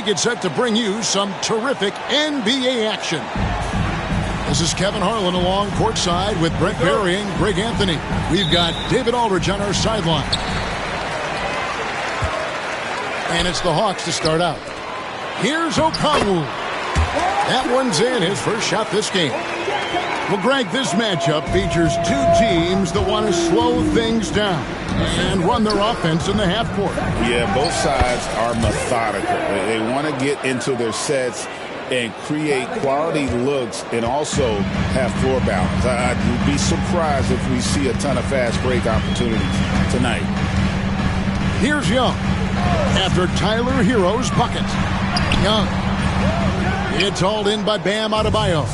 get set to bring you some terrific NBA action. This is Kevin Harlan along courtside with Brent Barry and Greg Anthony. We've got David Aldridge on our sideline. And it's the Hawks to start out. Here's Okongwu. That one's in, his first shot this game. Well, Greg, this matchup features two teams that want to slow things down and run their offense in the half court. Yeah, both sides are methodical. They want to get into their sets and create quality looks and also have floor balance. I'd be surprised if we see a ton of fast break opportunities tonight. Here's Young after Tyler Hero's bucket. Young. It's hauled in by Bam Adebayo.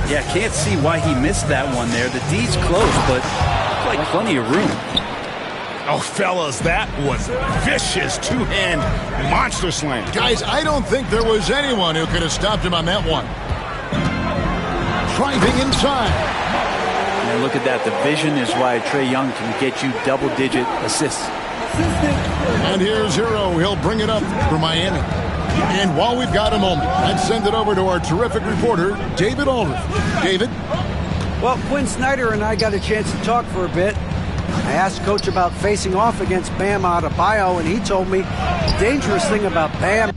Yeah, can't see why he missed that one there. The D's close, but like plenty of room. Oh, fellas, that was a vicious two-hand monster slam. Guys, I don't think there was anyone who could have stopped him on that one. Driving inside. And look at that. The vision is why Trae Young can get you double-digit assists. And here's Hero. He'll bring it up for Miami. And while we've got a moment, let's send it over to our terrific reporter, David Aldridge. David? Well, Quinn Snyder and I got a chance to talk for a bit. I asked Coach about facing off against Bam Adebayo, and he told me the dangerous thing about Bam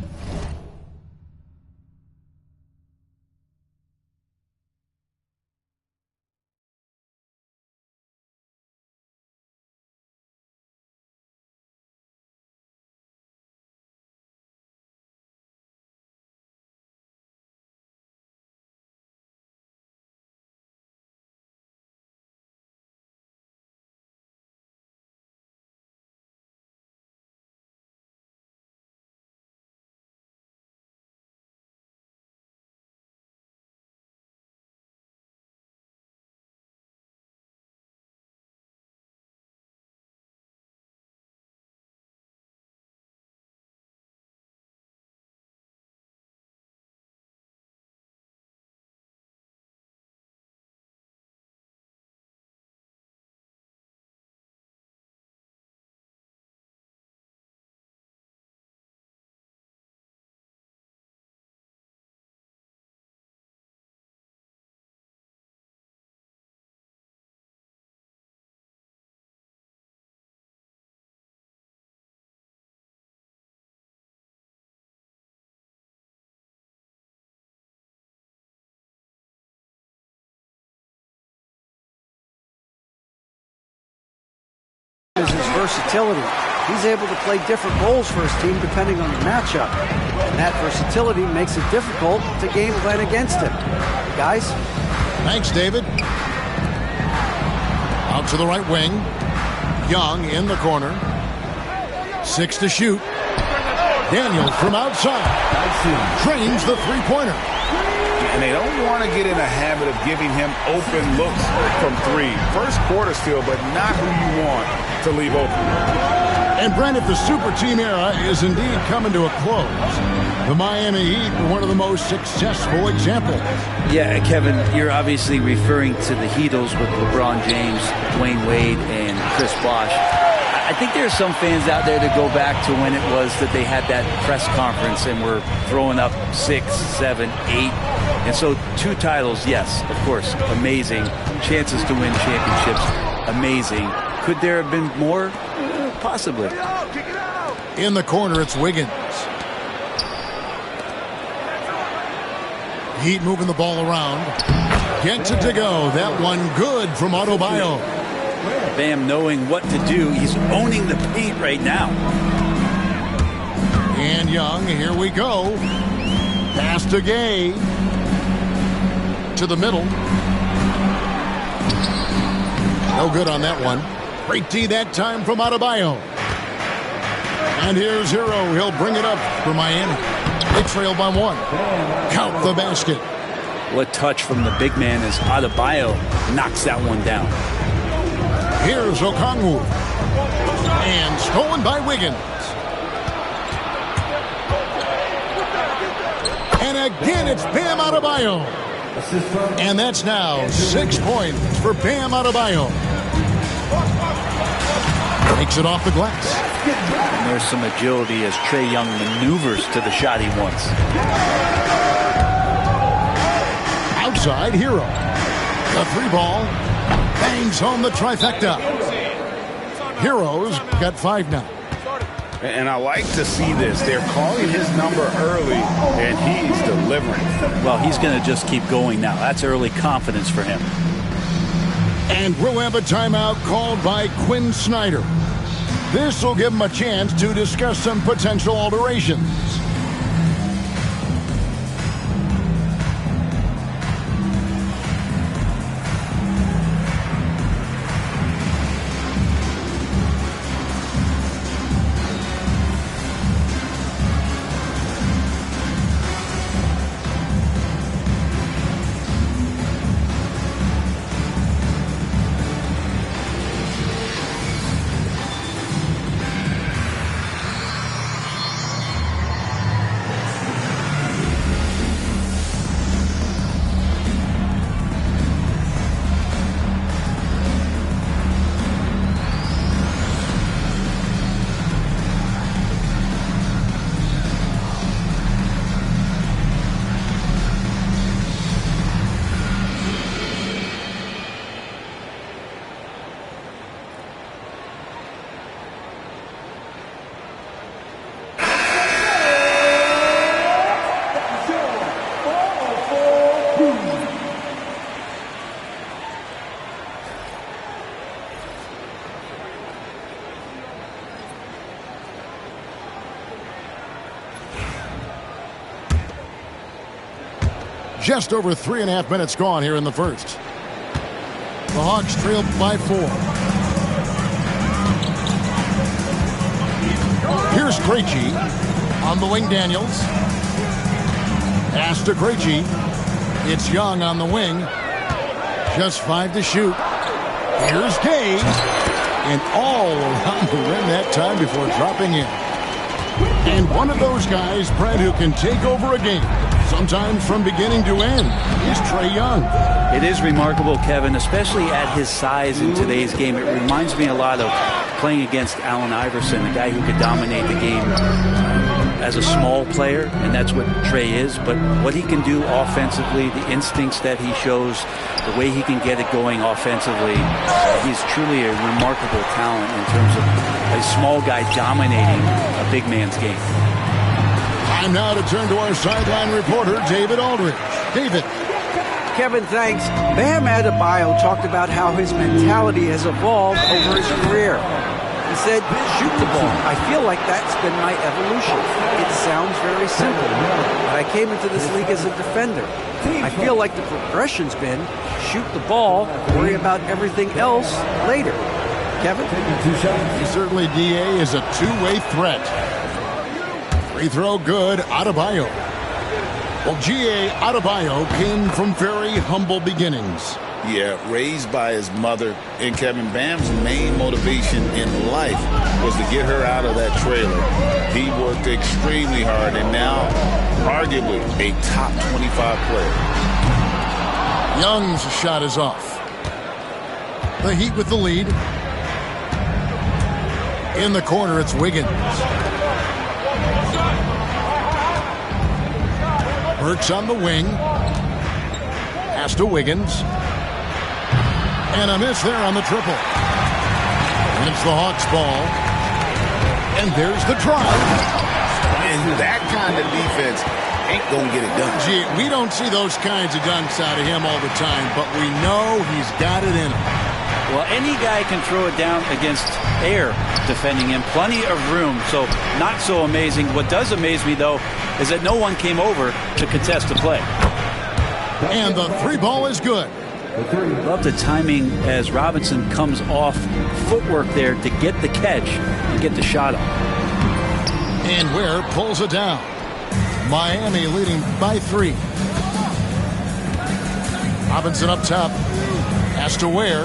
is his versatility. He's able to play different roles for his team depending on the matchup. And that versatility makes it difficult to game plan against him. Guys? Thanks, David. Out to the right wing. Young in the corner. 6 to shoot. Daniels from outside. Drains the three-pointer. And they don't want to get in a habit of giving him open looks from three. First quarter still, but not who you want to leave open. And Brent, if the super team era is indeed coming to a close, the Miami Heat were one of the most successful examples. Yeah, Kevin, you're obviously referring to the Heatles with LeBron James, Dwayne Wade, and Chris Bosh. I think there are some fans out there that go back to when it was that they had that press conference and were throwing up 6, 7, 8. And so 2 titles, yes, of course, amazing. Chances to win championships, amazing. Could there have been more? Possibly. In the corner, it's Wiggins. Heat moving the ball around. Gets it to go. That one good from Adebayo. Bam knowing what to do. He's owning the paint right now. And Young, here we go. Pass to Gay. To the middle. No good on that one. Great D that time from Adebayo. And here's Hero. He'll bring it up for Miami. They trail by 1. Count the basket. What touch from the big man as Adebayo knocks that one down. Here's Okongwu. And stolen by Wiggins. And again, it's Bam Adebayo. And that's now 6 points for Bam Adebayo. Takes it off the glass. And there's some agility as Trae Young maneuvers to the shot he wants. Outside, Hero. The 3-ball. Bangs home the trifecta. Hero's got 5 now. And I like to see this. They're calling his number early, and he's delivering. Well, he's going to just keep going now. That's early confidence for him. And we'll have a timeout called by Quinn Snyder. This will give him a chance to discuss some potential alterations. Just over 3.5 minutes gone here in the first. The Hawks trail by 4. Here's Krejci. On the wing, Daniels. Pass to Krejci. It's Young on the wing. Just 5 to shoot. Here's Gay. And all around the rim that time before dropping in. And one of those guys, Brad, who can take over a game, sometimes from beginning to end, is Trae Young. It is remarkable, Kevin, especially at his size in today's game. It reminds me a lot of playing against Allen Iverson, a guy who could dominate the game as a small player, and that's what Trae is. But what he can do offensively, the instincts that he shows, the way he can get it going offensively, he's truly a remarkable talent in terms of a small guy dominating a big man's game. Time now to turn to our sideline reporter, David Aldridge. David. Kevin, thanks. Bam Adebayo talked about how his mentality has evolved over his career. He said, shoot the ball. I feel like that's been my evolution. It sounds very simple, but I came into this league as a defender. I feel like the progression's been shoot the ball, worry about everything else later. Kevin? Certainly, DA is a two-way threat. Free throw good, Adebayo. Well, G.A. Adebayo came from very humble beginnings. Yeah, raised by his mother. And Kevin, Bam's main motivation in life was to get her out of that trailer. He worked extremely hard and now arguably a top 25 player. Young's shot is off. The Heat with the lead. In the corner, it's Wiggins. Burks on the wing. Pass to Wiggins. And a miss there on the triple. And it's the Hawks' ball. And there's the try. And that kind of defense ain't going to get it done. Gee, we don't see those kinds of dunks out of him all the time, but we know he's got it in him. Well, any guy can throw it down against air defending him. Plenty of room, so not so amazing. What does amaze me, though, is that no one came over to contest the play. And the three ball is good. Love the timing as Robinson comes off footwork there to get the catch and get the shot up. And Ware pulls it down. Miami leading by 3. Robinson up top. Has to Ware.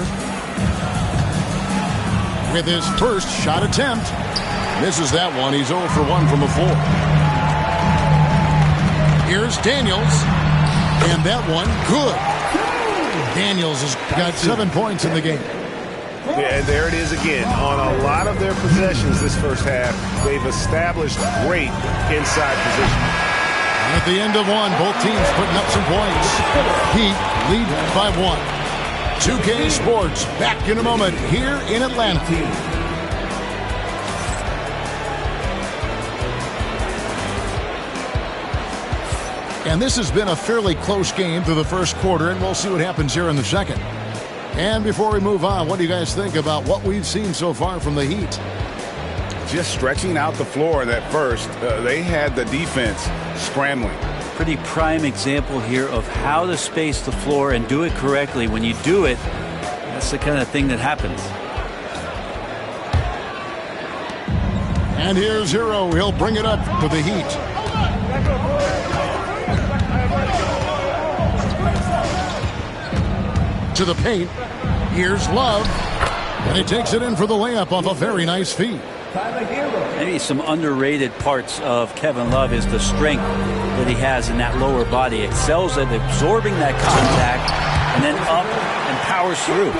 With his first shot attempt. Misses that one. He's 0 for 1 from the floor. Here's Daniels. And that one, good. Daniels has got 7 points in the game. Yeah, and there it is again. On a lot of their possessions this first half, they've established great inside position. At the end of one, both teams putting up some points. Heat lead by 1. 2K Sports back in a moment here in Atlanta. And this has been a fairly close game through the first quarter, and we'll see what happens here in the second. And before we move on, what do you guys think about what we've seen so far from the Heat? Just stretching out the floor in that first. They had the defense scrambling. Pretty prime example here of how to space the floor and do it correctly. When you do it, that's the kind of thing that happens. And here's Hero. He'll bring it up for the Heat. To the paint. Here's Love. And he takes it in for the layup off a very nice feed. Maybe some underrated parts of Kevin Love is the strength that he has in that lower body. Excels at absorbing that contact and then up and powers through.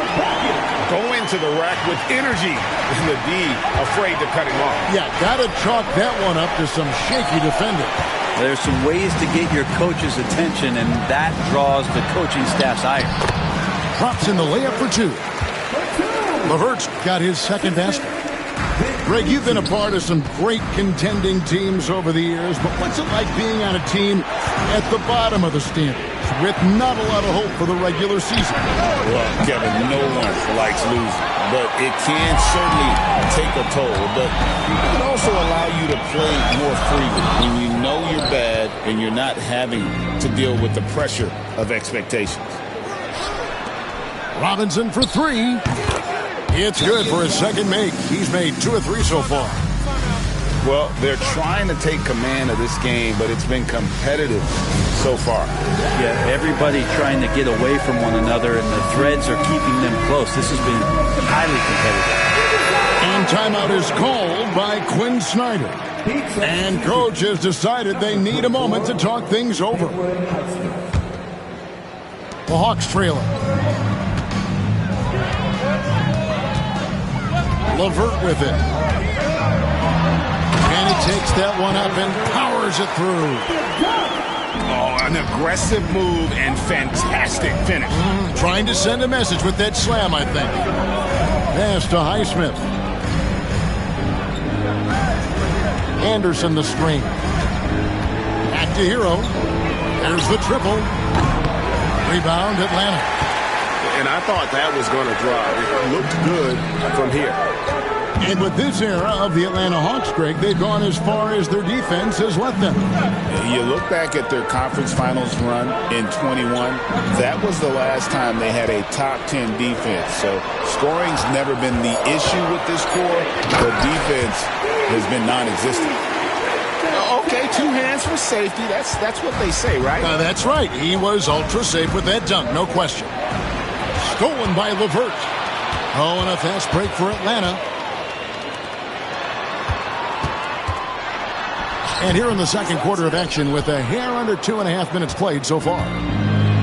Go into the rack with energy. And the D afraid to cut him off. Yeah, got to chalk that one up to some shaky defending. There's some ways to get your coach's attention, and that draws the coaching staff's ire. Drops in the layup for 2. LeVert's got his second basket. Greg, you've been a part of some great contending teams over the years, but what's it like being on a team at the bottom of the standings with not a lot of hope for the regular season? Well, Kevin, no one likes losing, but it can certainly take a toll. But it can also allow you to play more freely when you know you're bad and you're not having to deal with the pressure of expectations. Robinson for 3. It's good for his second make. He's made 2 or 3 so far. Well, they're trying to take command of this game, but it's been competitive so far. Yeah, everybody trying to get away from one another, and the threads are keeping them close. This has been highly competitive. And timeout is called by Quinn Snyder. And coach has decided they need a moment to talk things over. The Hawks trailing. LeVert with it. And he takes that one up and powers it through. Oh, an aggressive move and fantastic finish. Trying to send a message with that slam, I think. Pass to Highsmith. Anderson the screen. Back to Hero. There's the triple. Rebound Atlanta. And I thought that was going to drive. It looked good from here. And with this era of the Atlanta Hawks, Greg, they've gone as far as their defense has let them. You look back at their conference finals run in 21, that was the last time they had a top 10 defense. So scoring's never been the issue with this core. The defense has been non-existent. Okay, 2 hands for safety. That's what they say, right? That's right. He was ultra safe with that dunk, no question. Stolen by LeVert. Oh, and a fast break for Atlanta. And here in the second quarter of action with a hair under 2.5 minutes played so far.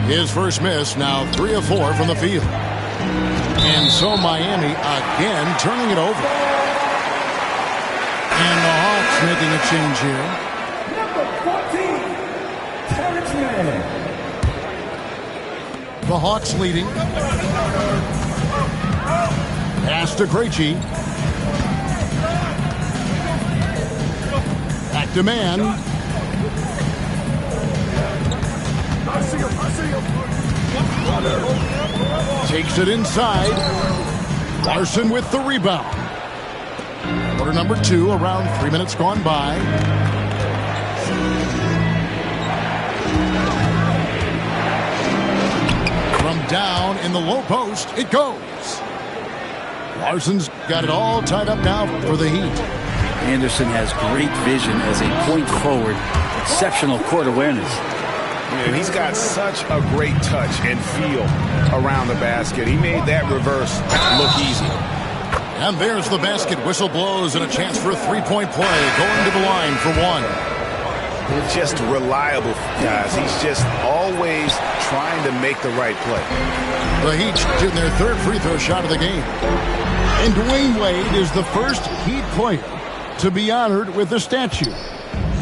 His first miss, now 3 of 4 from the field. And so Miami again turning it over. And the Hawks making a change here. Number 14, Terrence Mann. The Hawks leading. Pass to Krejci. Back to Mann. Takes it inside. Larson with the rebound. Quarter number 2, around 3 minutes gone by. From down in the low post, it goes. Larson's got it all tied up now for the Heat. Anderson has great vision as a point forward. Exceptional court awareness. And he's got such a great touch and feel around the basket. He made that reverse look easy. And there's the basket. Whistle blows and a chance for a three-point play. Going to the line for 1. just reliable, guys. He's just always trying to make the right play. The Heat shooting their third free throw shot of the game. And Dwayne Wade is the first Heat player to be honored with a statue.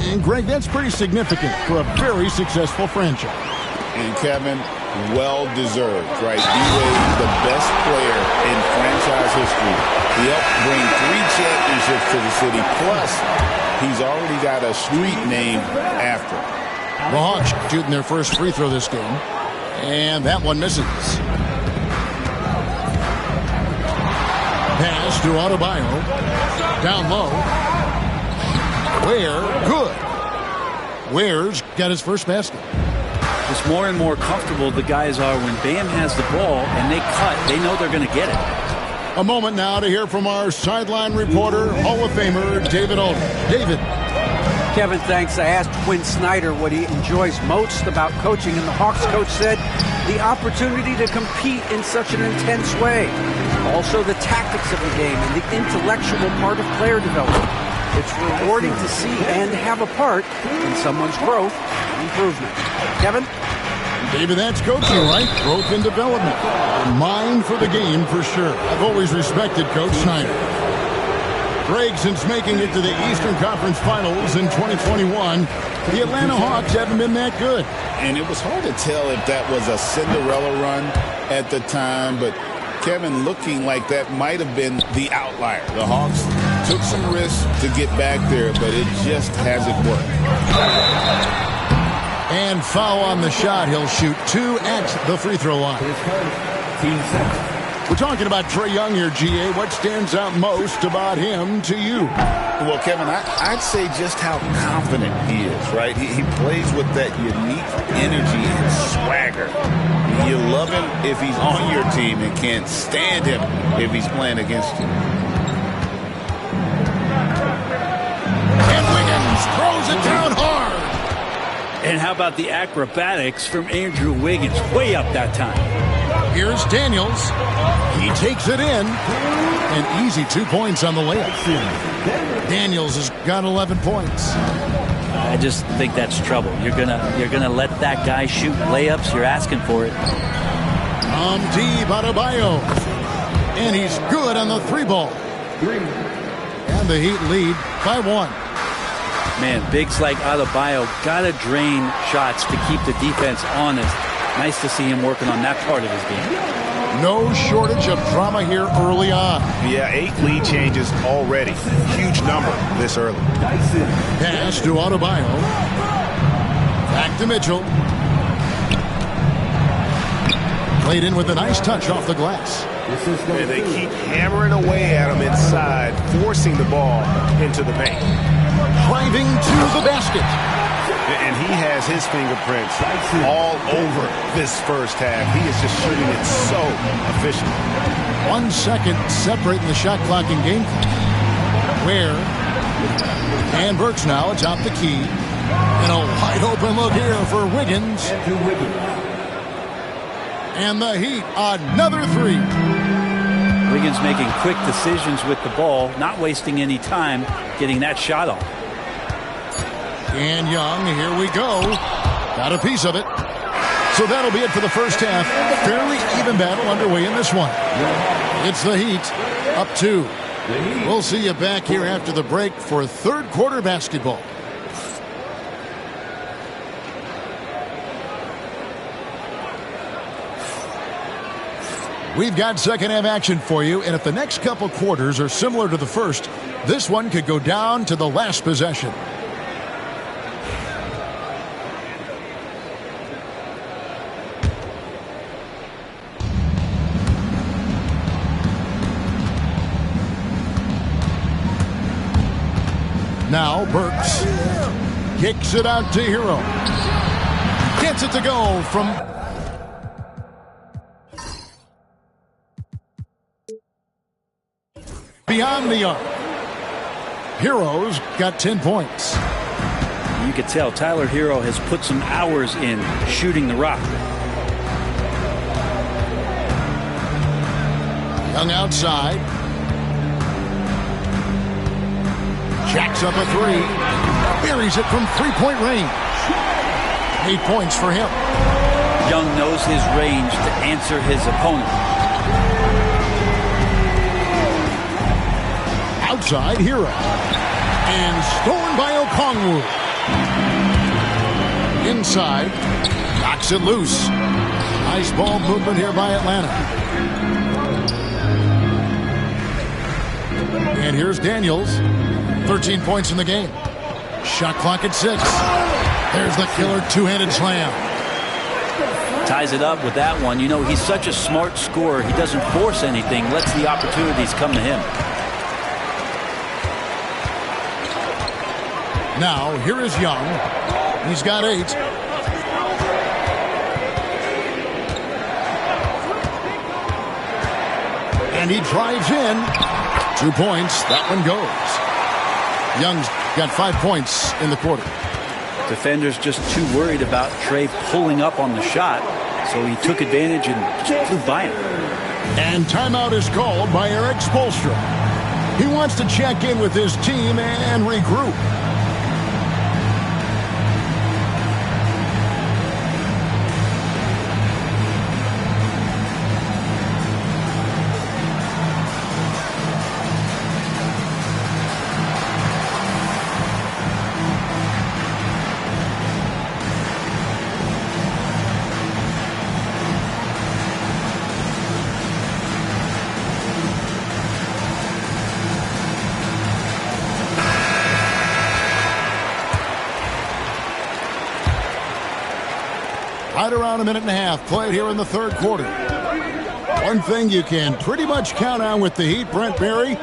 And, Greg, that's pretty significant for a very successful franchise. And, Kevin, well-deserved, right? D-Wade, the best player in franchise history. He helped bring 3 championships to the city. Plus, he's already got a street named after him. The Hawks shooting their first free throw this game. And that one misses. Pass to Adebayo. Down low. Ware, good. Ware's got his first basket. It's more and more comfortable the guys are when Bam has the ball and they cut. They know they're going to get it. A moment now to hear from our sideline reporter, Hall of Famer David Alden. David. Kevin, thanks. I asked Quinn Snyder what he enjoys most about coaching, and the Hawks coach said the opportunity to compete in such an intense way. Also the tactics of the game and the intellectual part of player development. It's rewarding to see and have a part in someone's growth and improvement. Kevin? David, that's coaching, right? Growth and development. Mind for the game, for sure. I've always respected Coach Snyder. Greg, since making it to the Eastern Conference Finals in 2021, the Atlanta Hawks haven't been that good. And it was hard to tell if that was a Cinderella run at the time, but Kevin, looking like that might have been the outlier. The Hawks took some risks to get back there, but it just hasn't worked. And foul on the shot. He'll shoot 2 at the free throw line. We're talking about Trae Young here, GA. What stands out most about him to you? Well, Kevin, I'd say just how confident he is, right? He plays with that unique energy and swagger. You love him if he's on your team and can't stand him if he's playing against you. And Wiggins throws it down hard. And how about the acrobatics from Andrew Wiggins? Way up that time. Here's Daniels. He takes it in. An easy 2 points on the layup. Daniels has got 11 points. I just think that's trouble. You're gonna let that guy shoot layups. You're asking for it. Deep Adebayo. And he's good on the 3-ball. And the Heat lead by 1. Man, bigs like Adebayo gotta drain shots to keep the defense honest. Nice to see him working on that part of his game. No shortage of drama here early on. Yeah, 8 lead changes already. Huge number this early. Pass to Adebayo. Back to Mitchell. Played in with a nice touch off the glass. And they keep hammering away at him inside, forcing the ball into the paint. Driving to the basket. And he has his fingerprints all over this first half. He is just shooting it so efficient. 1 second separating the shot clock and game clock. Ware and Burks now atop the key. And a wide open look here for Wiggins. And the Heat, another 3. Wiggins making quick decisions with the ball, not wasting any time getting that shot off. And Young, here we go. Got a piece of it. So that'll be it for the first half. Fairly even battle underway in this one. It's the Heat up 2. We'll see you back here after the break for third quarter basketball. We've got second half action for you, and if the next couple quarters are similar to the first, this one could go down to the last possession. Now Burks kicks it out to Hero. Gets it to go from beyond the arc. Hero's got 10 points. You could tell Tyler Hero has put some hours in shooting the rock. Young outside. Jacks up a 3. buries it from three-point range. 8 points for him. Young knows his range to answer his opponent. Outside, Hero. And stolen by Okongwu. Inside, knocks it loose. Nice ball movement here by Atlanta. And here's Daniels. 13 points in the game. Shot clock at 6. There's the killer two-handed slam. Ties it up with that one. You know, he's such a smart scorer. He doesn't force anything, lets the opportunities come to him. Now, here is Young. He's got 8. And he drives in. 2 points. That one goes. Young's got 5 points in the quarter. Defender's just too worried about Trey pulling up on the shot, so he took advantage and just flew by him. And timeout is called by Eric Spoelstra. He wants to check in with his team and regroup. Right around a minute and a half played here in the third quarter. One thing you can pretty much count on with the Heat, Brent Berry,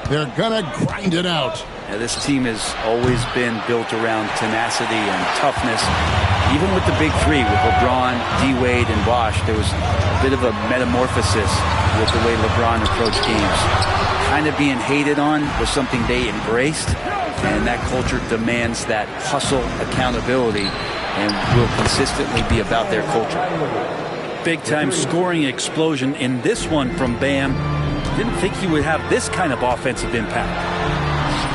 they're going to grind it out. Now, this team has always been built around tenacity and toughness. Even with the big three, with LeBron, D-Wade, and Bosh, there was a bit of a metamorphosis with the way LeBron approached games. Kind of being hated on was something they embraced, and that culture demands that hustle, accountability, and will consistently be about their culture. Big-time scoring explosion in this one from Bam. Didn't think he would have this kind of offensive impact.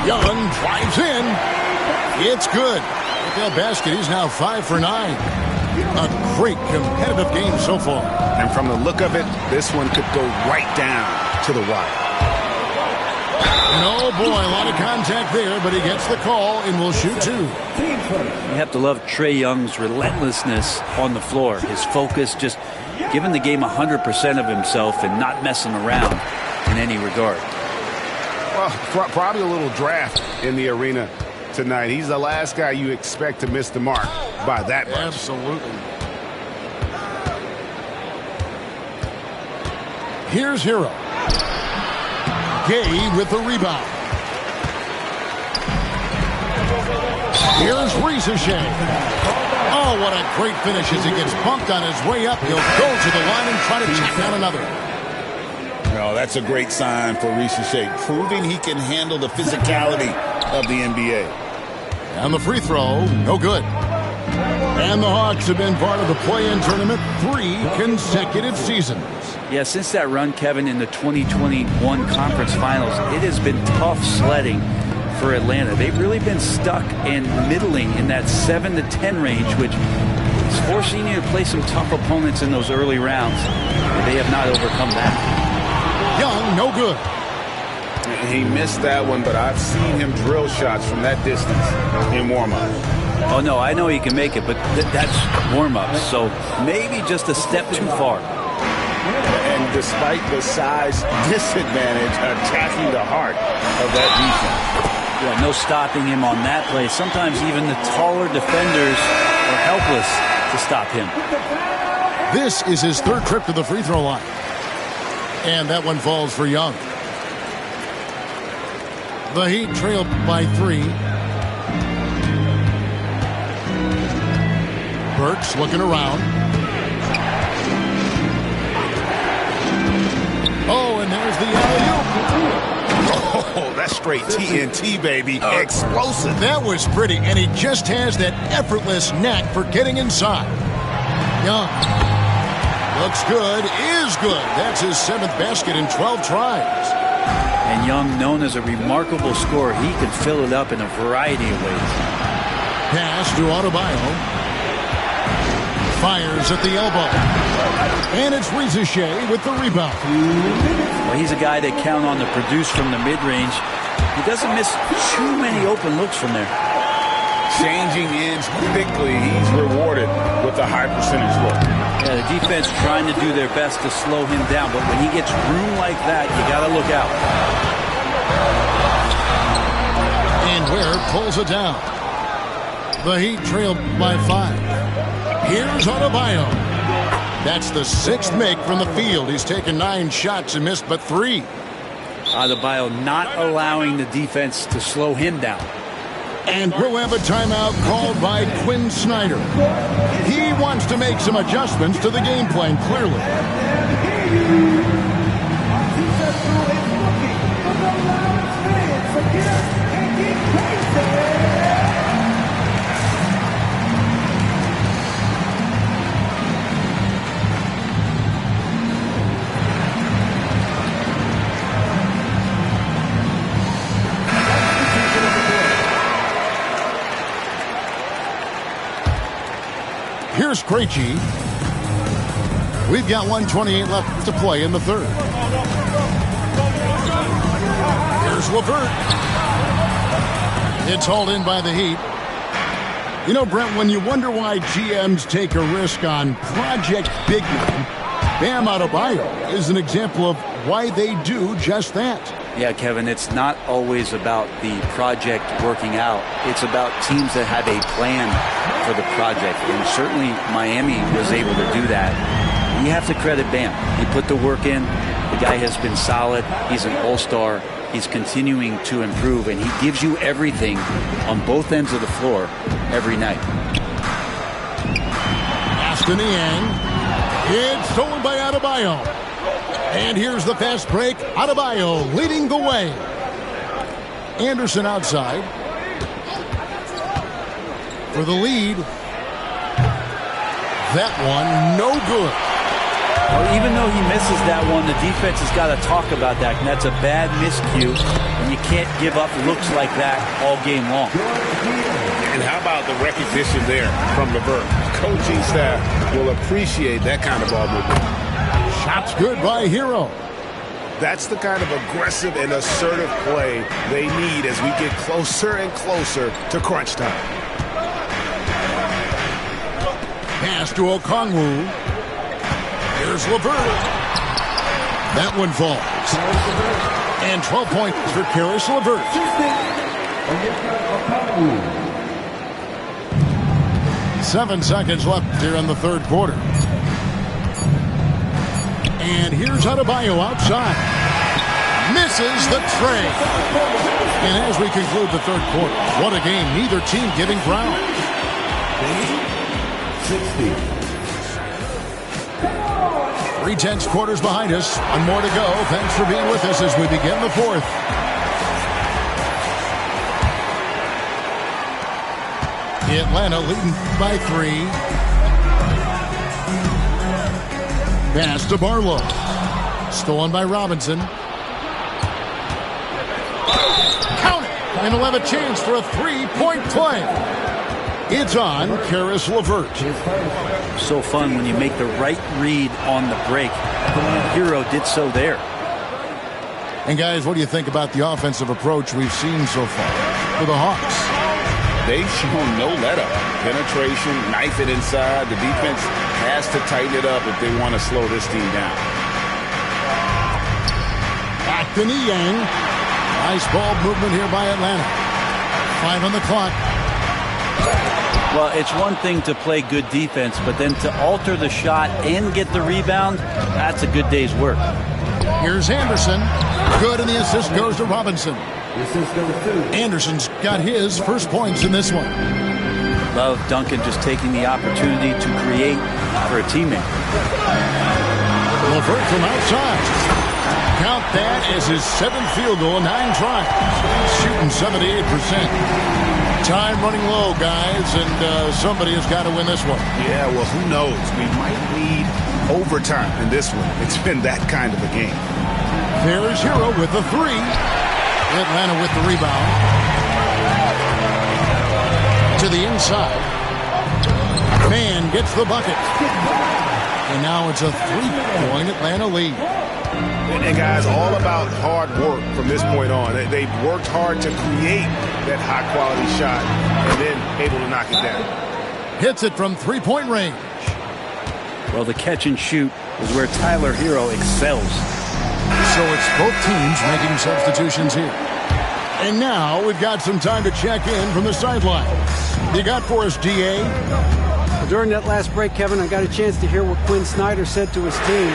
Young drives in. It's good. With that basket, he's now 5 for 9. A great competitive game so far. And from the look of it, this one could go right down to the wire. And oh boy, a lot of contact there, but he gets the call and will shoot 2. You have to love Trae Young's relentlessness on the floor. His focus, just giving the game 100% of himself and not messing around in any regard. Well, probably a little draft in the arena tonight. He's the last guy you expect to miss the mark by that much. Absolutely. Here's Hero. Gay with the rebound. Here's Ricochet. Oh, what a great finish as he gets bumped on his way up. He'll go to the line and try to check down another. No, that's a great sign for Ricochet, proving he can handle the physicality of the NBA. And the free throw, no good. And the Hawks have been part of the play-in tournament 3 consecutive seasons. Yeah, since that run, Kevin, in the 2021 conference finals, it has been tough sledding for Atlanta. They've really been stuck and middling in that 7 to 10 range, which is forcing you to play some tough opponents in those early rounds. They have not overcome that. Young, no good. He missed that one, but I've seen him drill shots from that distance in warm-up. Oh, no, I know he can make it, but that's warm-up, so maybe just a step too far. And despite the size disadvantage, attacking the heart of that defense. Yeah, no stopping him on that play. Sometimes even the taller defenders are helpless to stop him. This is his 3rd trip to the free throw line. And that one falls for Young. The Heat trailed by 3. Burks looking around. Oh, and there's the alley-oop. Oh, that's straight TNT, baby. Explosive. That was pretty, and he just has that effortless knack for getting inside. Young. Looks good, is good. That's his 7th basket in 12 tries. And Young, known as a remarkable scorer, he can fill it up in a variety of ways. Pass to Adebayo. Fires at the elbow. And it's Ricochet with the rebound. Well, he's a guy that count on to produce from the mid-range. He doesn't miss too many open looks from there. Changing ends quickly, he's rewarded with a high percentage look. Yeah, the defense trying to do their best to slow him down, but when he gets room like that, you got to look out. And Ware pulls it down. The Heat trailed by 5. Here's Adebayo. That's the 6th make from the field. He's taken 9 shots and missed but 3. Adebayo not allowing the defense to slow him down. And we'll have a timeout called by Quinn Snyder. He wants to make some adjustments to the game plan, clearly. Here's Krejci. We've got 1:28 left to play in the third. Here's LeVert. It's hauled in by the Heat. You know, Brent, when you wonder why GMs take a risk on Project Big Man, Bam Adebayo is an example of why they do just that. Yeah, Kevin, it's not always about the project working out. It's about teams that have a plan for the project. And certainly Miami was able to do that. You have to credit Bam. He put the work in. The guy has been solid. He's an all-star. He's continuing to improve, and he gives you everything on both ends of the floor every night. Aston Yang. It's stolen by Adebayo. And here's the fast break. Adebayo leading the way. Anderson outside. For the lead. That one, no good. Well, even though he misses that one, the defense has got to talk about that. And that's a bad miscue. And you can't give up looks like that all game long. And how about the recognition there from LeVert? Coaching staff will appreciate that kind of ball movement. Shots good by Hero. That's the kind of aggressive and assertive play they need as we get closer and closer to crunch time. Pass to Okongwu. Here's LeVert. That one falls. And 12 points for Caris LeVert. 7 seconds left here in the third quarter. And here's Adebayo outside. Misses the tray. And as we conclude the third quarter, what a game. Neither team giving ground. 60. 3/10 quarters behind us. One more to go. Thanks for being with us as we begin the fourth. Atlanta leading by 3. Pass to Barlow. Stolen by Robinson. Count it! And he'll have a chance for a 3-point play. It's on Caris LeVert. So fun when you make the right read on the break. Hero did so there. And guys, what do you think about the offensive approach we've seen so far for the Hawks? They've shown no let-up. Penetration, knife it inside. The defense has to tighten it up if they want to slow this team down. Back to Niang. Nice ball movement here by Atlanta. 5 on the clock. Well, it's one thing to play good defense, but then to alter the shot and get the rebound, that's a good day's work. Here's Anderson. Good, and the assist goes to Robinson. Anderson's got his first points in this one. Love Duncan just taking the opportunity to create for a teammate. LeVert from outside. Count that as his 7th field goal, 9 tries. Shooting 78%. Time running low, guys, and somebody has got to win this one. Yeah, well, who knows? We might need overtime in this one. It's been that kind of a game. There's Hero with the 3. Atlanta with the rebound. To to the inside. Fan gets the bucket. And now it's a 3-point Atlanta lead. And guys, all about hard work from this point on. They've worked hard to create that high-quality shot and then able to knock it down. Hits it from 3-point range. Well, the catch and shoot is where Tyler Hero excels. So it's both teams making substitutions here. And now we've got some time to check in from the sideline. You got for us, D.A.? During that last break, Kevin, I got a chance to hear what Quinn Snyder said to his team.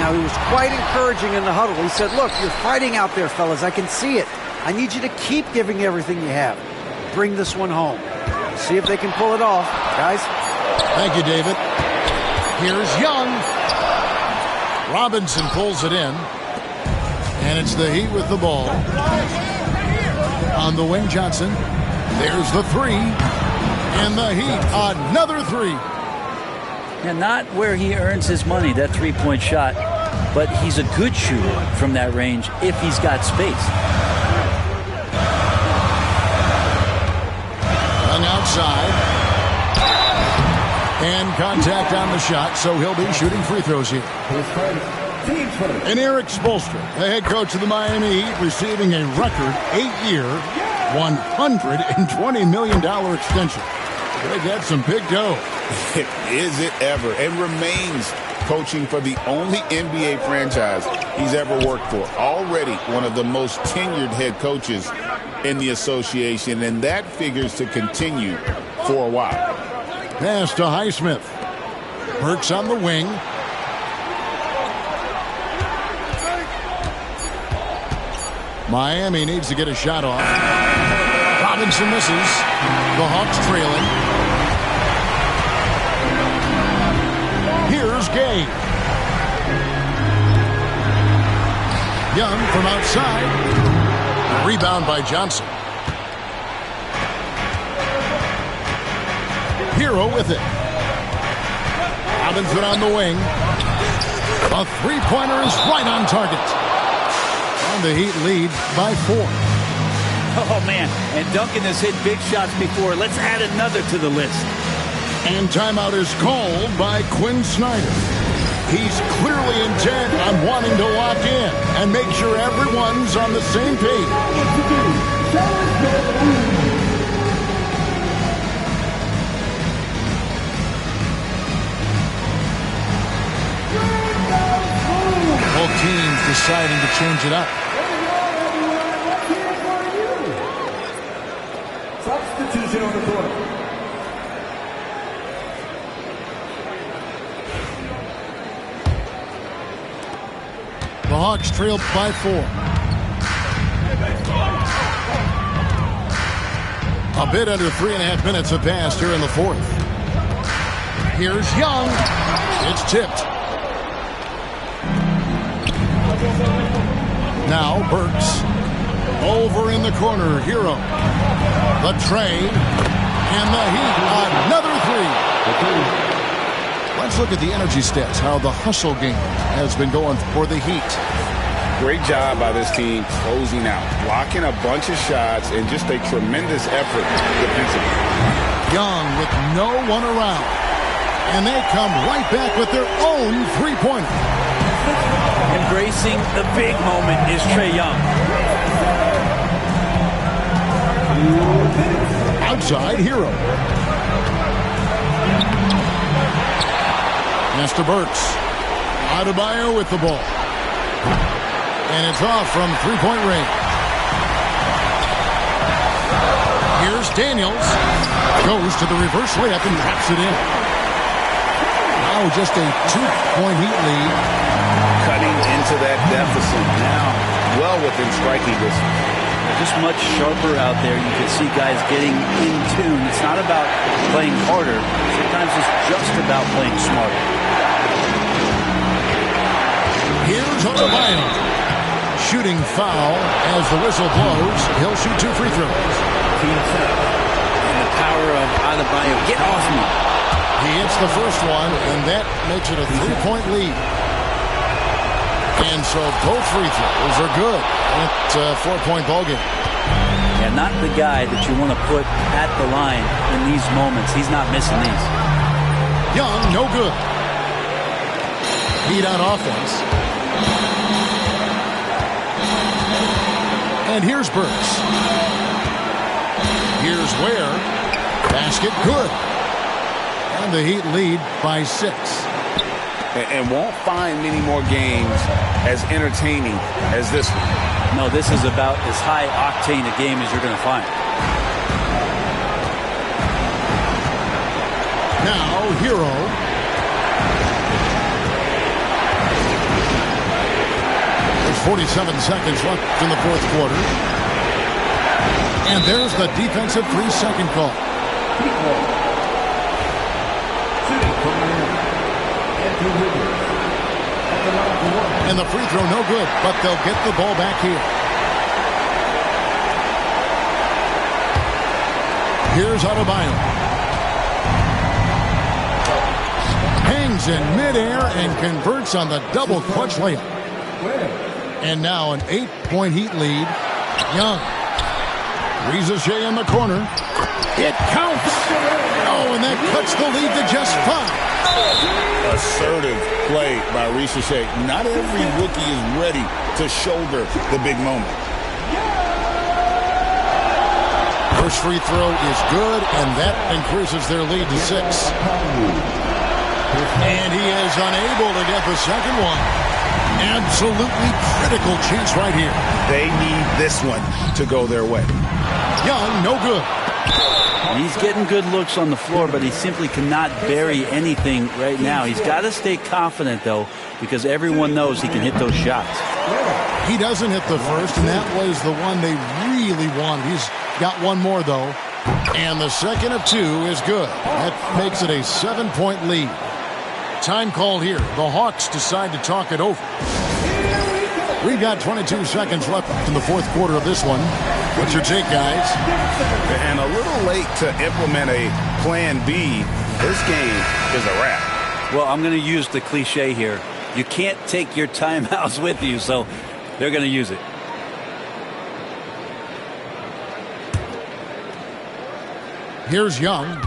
Now, he was quite encouraging in the huddle. He said, look, you're fighting out there, fellas. I can see it. I need you to keep giving everything you have. Bring this one home. See if they can pull it off. Guys? Thank you, David. Here's Young. Robinson pulls it in. And it's the Heat with the ball. On the wing, Johnson. There's the three. And the Heat, another three. Now, not where he earns his money, that three-point shot, but he's a good shooter from that range if he's got space. Hung outside. And contact on the shot, so he'll be shooting free throws here. And Eric Spoelstra, the head coach of the Miami Heat, receiving a record 8-year, $120 million extension. They got some big dough. Is it ever? And remains coaching for the only NBA franchise he's ever worked for. Already one of the most tenured head coaches in the association, and that figures to continue for a while. Pass to Highsmith. Burks on the wing. Miami needs to get a shot off. Robinson misses. The Hawks trailing. Here's Gay. Young from outside. Rebound by Johnson. Hero with it. Robinson on the wing. A three-pointer is right on target. And the Heat lead by 4. Oh, man. And Duncan has hit big shots before. Let's add another to the list. And timeout is called by Quinn Snyder. He's clearly intent on wanting to lock in and make sure everyone's on the same page. Both teams deciding to change it up. Substitution on the court. The Hawks trail by 4. A bit under 3.5 minutes have passed here in the fourth. Here's Young. It's tipped. Now Burks. Over in the corner, Hero. The tray. And the Heat, another three. Let's look at the energy stats, how the hustle game has been going for the Heat. Great job by this team closing out, blocking a bunch of shots, and just a tremendous effort defensively. Young with no one around. And they come right back with their own three-pointer. Embracing the big moment is Trae Young. Outside, Hero. Pass to Burks. Adebayo with the ball. And it's off from three-point range. Here's Daniels. Goes to the reverse layup and drops it in. Now just a 2-point Heat lead. Cutting into that deficit now, well within striking distance. Just much sharper out there. You can see guys getting in tune. It's not about playing harder. Sometimes it's just about playing smarter. Here's Adebayo. Shooting foul as the whistle blows. He'll shoot 2 free throws. And the power of Adebayo. Get off me. He hits the first one, and that makes it a 3-point lead. And so both free throws are good. It's a 4-point ball game. Yeah, not the guy that you want to put at the line in these moments. He's not missing these. Young, no good. Heat on offense. And here's Burks. Here's Ware. Basket good. And the Heat lead by 6. And won't find many more games as entertaining as this one. No, this is about as high octane a game as you're going to find. Now, Hero. There's 47 seconds left in the fourth quarter. And there's the defensive 3-second call. And the free throw no good, but they'll get the ball back here. Here's Adebayo. Hangs in midair and converts on the double clutch layup. And now an 8-point Heat lead. Young. Ricochet in the corner. It counts. Oh, and that cuts the lead to just 5. Assertive play by Ricochet. Not every rookie is ready to shoulder the big moment. First free throw is good, and that increases their lead to 6. And he is unable to get the second one. Absolutely critical chance right here. They need this one to go their way. Young, no good. He's getting good looks on the floor, but he simply cannot bury anything right now. He's got to stay confident, though, because everyone knows he can hit those shots. He doesn't hit the first, and that was the one they really wanted. He's got one more, though. And the second of 2 is good. That makes it a 7-point lead. Time called here. The Hawks decide to talk it over. We've got 22 seconds left in the fourth quarter of this one. What's your take, guys? And a little late to implement a plan B. This game is a wrap. Well, I'm going to use the cliche here. You can't take your timeouts with you, so they're going to use it. Here's Young.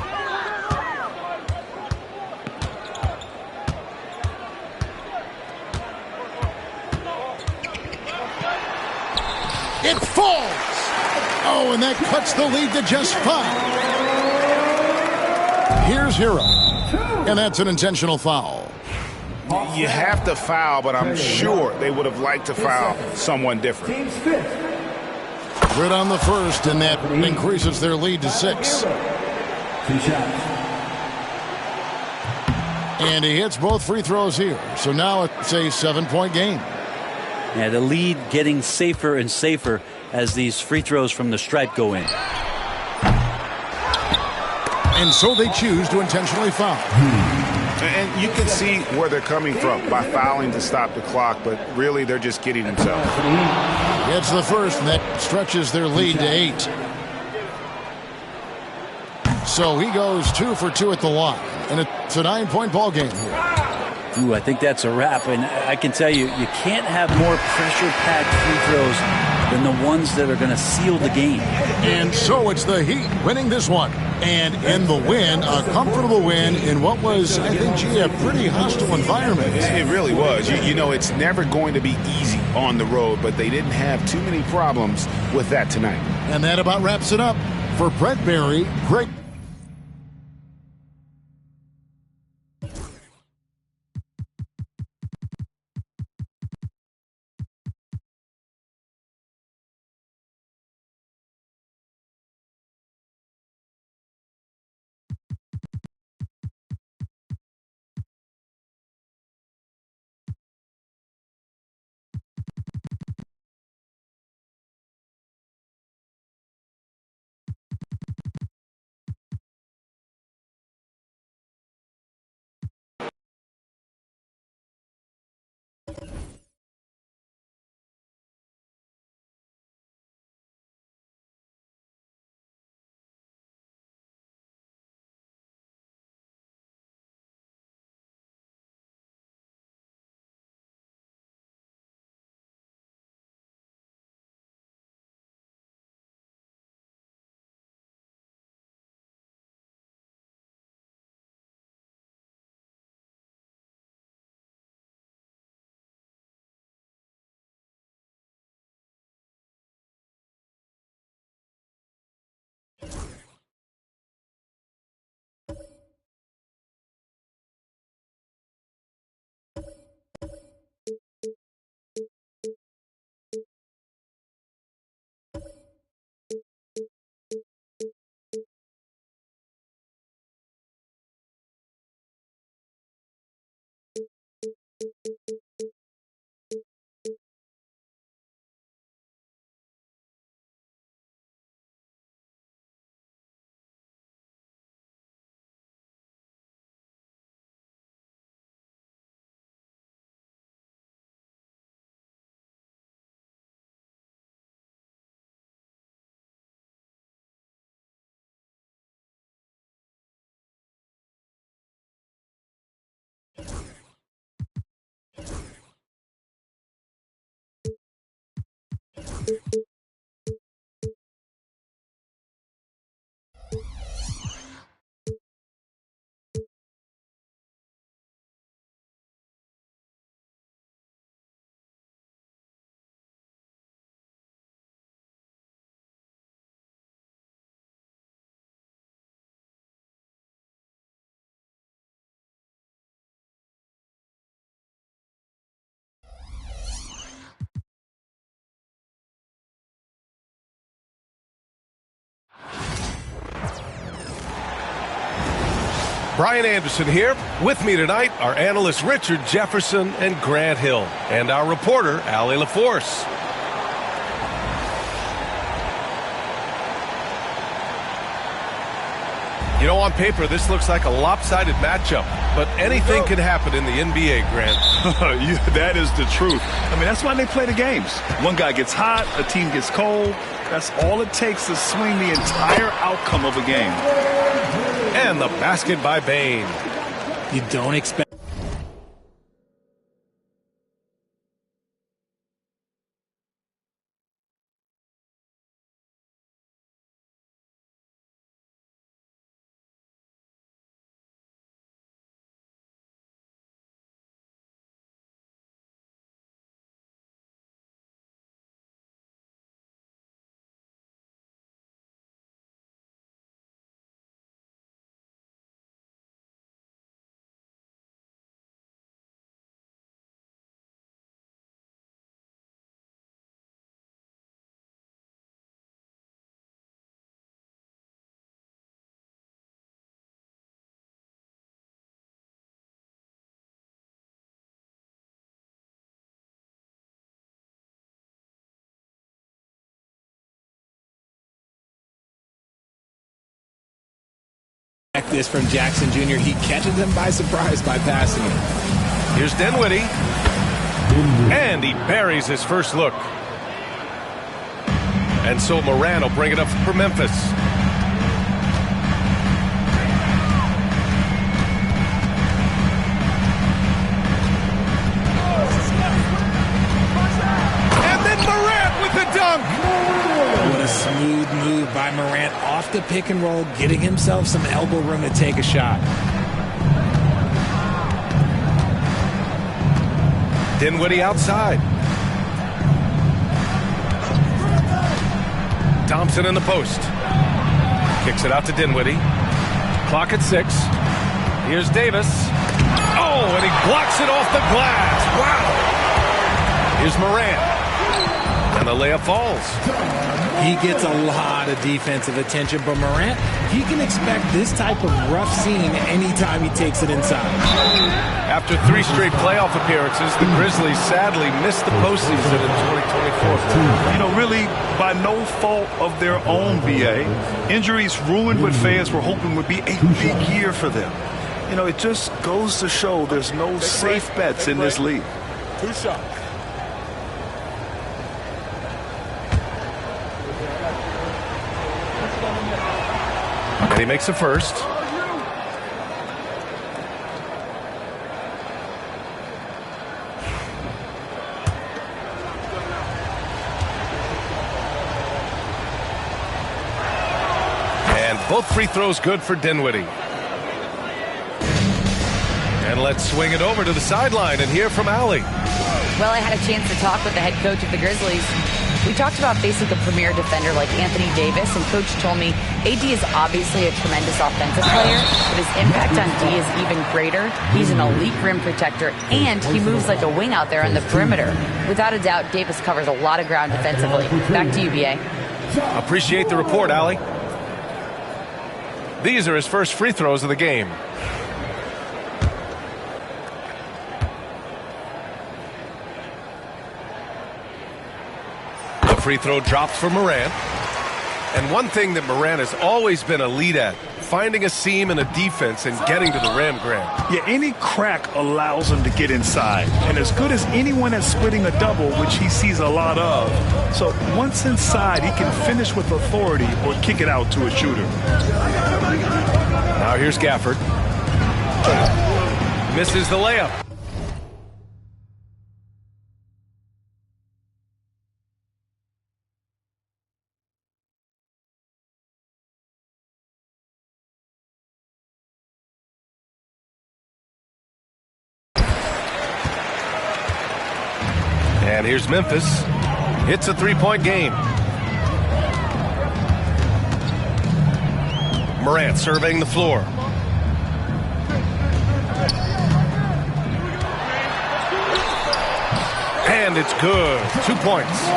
It falls. Oh, and that cuts the lead to just 5. Here's Hero. And that's an intentional foul. You have to foul, but I'm sure they would have liked to foul someone different. Good on the first, and that increases their lead to 6. And he hits both free throws here. So now it's a 7-point game. Yeah, the lead getting safer and safer as these free throws from the stripe go in. And so they choose to intentionally foul. And you can see where they're coming from by fouling to stop the clock, but really they're just kidding themselves. Gets the first, and that stretches their lead to 8. So he goes 2 for 2 at the line, and it's a 9-point ball game here. Ooh, I think that's a wrap, and I can tell you, you can't have more pressure-packed free throws than the ones that are going to seal the game. And so it's the Heat winning this one. And in the win, a comfortable win in what was, I think, a pretty hostile environment. It really was. You know, it's never going to be easy on the road, but they didn't have too many problems with that tonight. And that about wraps it up. For Brett Barry, great. Brian Anderson here. With me tonight are analysts Richard Jefferson and Grant Hill, and our reporter, Allie LaForce. You know, on paper, this looks like a lopsided matchup, but anything can happen in the NBA, Grant. Yeah, that is the truth. I mean, that's why they play the games. One guy gets hot, a team gets cold. That's all it takes to swing the entire outcome of a game. And the basket by Bain. You don't expect. This from Jackson Jr. He catches them by surprise by passing it. Here's Dinwiddie. And he buries his first look. And so Moran will bring it up for Memphis. And then Morant with the dunk. What a smooth move by Morant off the pick and roll, getting himself some elbow room to take a shot. Dinwiddie outside. Thompson in the post. Kicks it out to Dinwiddie. Clock at 6. Here's Davis. Oh, and he blocks it off the glass. Wow. Here's Morant. And the layup falls. He gets a lot of defensive attention, but Morant, he can expect this type of rough scene anytime he takes it inside. After 3 straight playoff appearances, the Grizzlies sadly missed the postseason in 2024. You know, really by no fault of their own, BA. Injuries ruined what fans were hoping would be a big year for them. You know, it just goes to show there's no safe bets in this league. 2 shots. And he makes the first. And both free throws good for Dinwiddie. And let's swing it over to the sideline and hear from Allie. Well, I had a chance to talk with the head coach of the Grizzlies. We talked about facing a premier defender like Anthony Davis, and Coach told me AD is obviously a tremendous offensive player, but his impact on D is even greater. He's an elite rim protector, and he moves like a wing out there on the perimeter. Without a doubt, Davis covers a lot of ground defensively. Back to you, B.A. Appreciate the report, Allie. These are his first free throws of the game. The free throw dropped for Morant. And one thing that Morant has always been elite at, finding a seam in a defense and getting to the rim, Grant. Yeah, any crack allows him to get inside. And as good as anyone at splitting a double, which he sees a lot of. So once inside, he can finish with authority or kick it out to a shooter. Now here's Gafford. Misses the layup. And here's Memphis. It's a three-point game. Morant surveying the floor. And it's good. 2 points.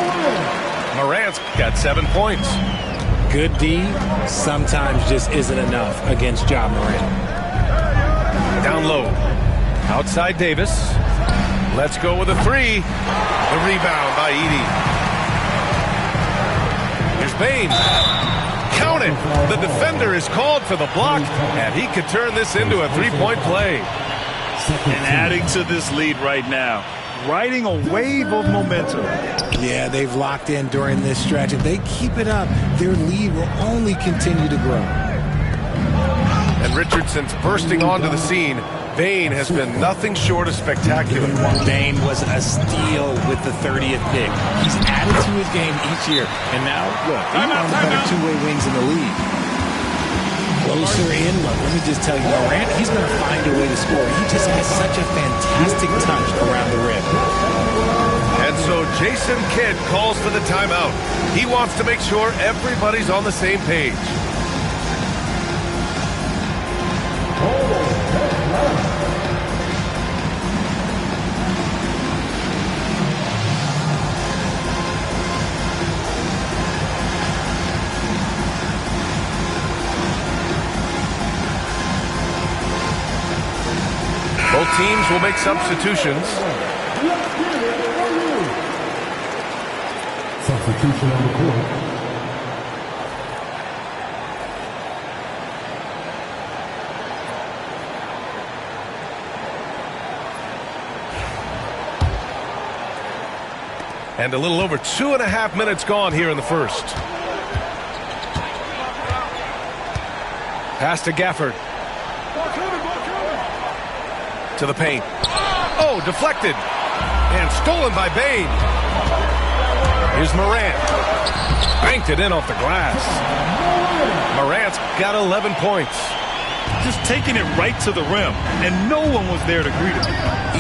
Morant's got 7 points. Good D sometimes just isn't enough against Ja Morant. Down low. Outside Davis. Let's go with a three. The rebound by Edey. Here's Bane. Count it. The defender is called for the block, and he could turn this into a three-point play. And adding to this lead right now, riding a wave of momentum. Yeah, they've locked in during this stretch. If they keep it up, their lead will only continue to grow. And Richardson's bursting onto the scene. Bane has been nothing short of spectacular. Bane was a steal with the 30th pick. He's added to his game each year. And now, look, he's one of the better two-way wings in the league. Closer in, look, let me just tell you, Morant, he's going to find a way to score. He just has such a fantastic touch around the rim. And so Jason Kidd calls for the timeout. He wants to make sure everybody's on the same page. Both teams will make substitutions. Substitution on the court. And a little over 2.5 minutes gone here in the first. Pass to Gafford. To the paint. Oh, deflected. And stolen by Bane. Here's Morant. Banked it in off the glass. Morant's got 11 points. Just taking it right to the rim, and no one was there to greet him.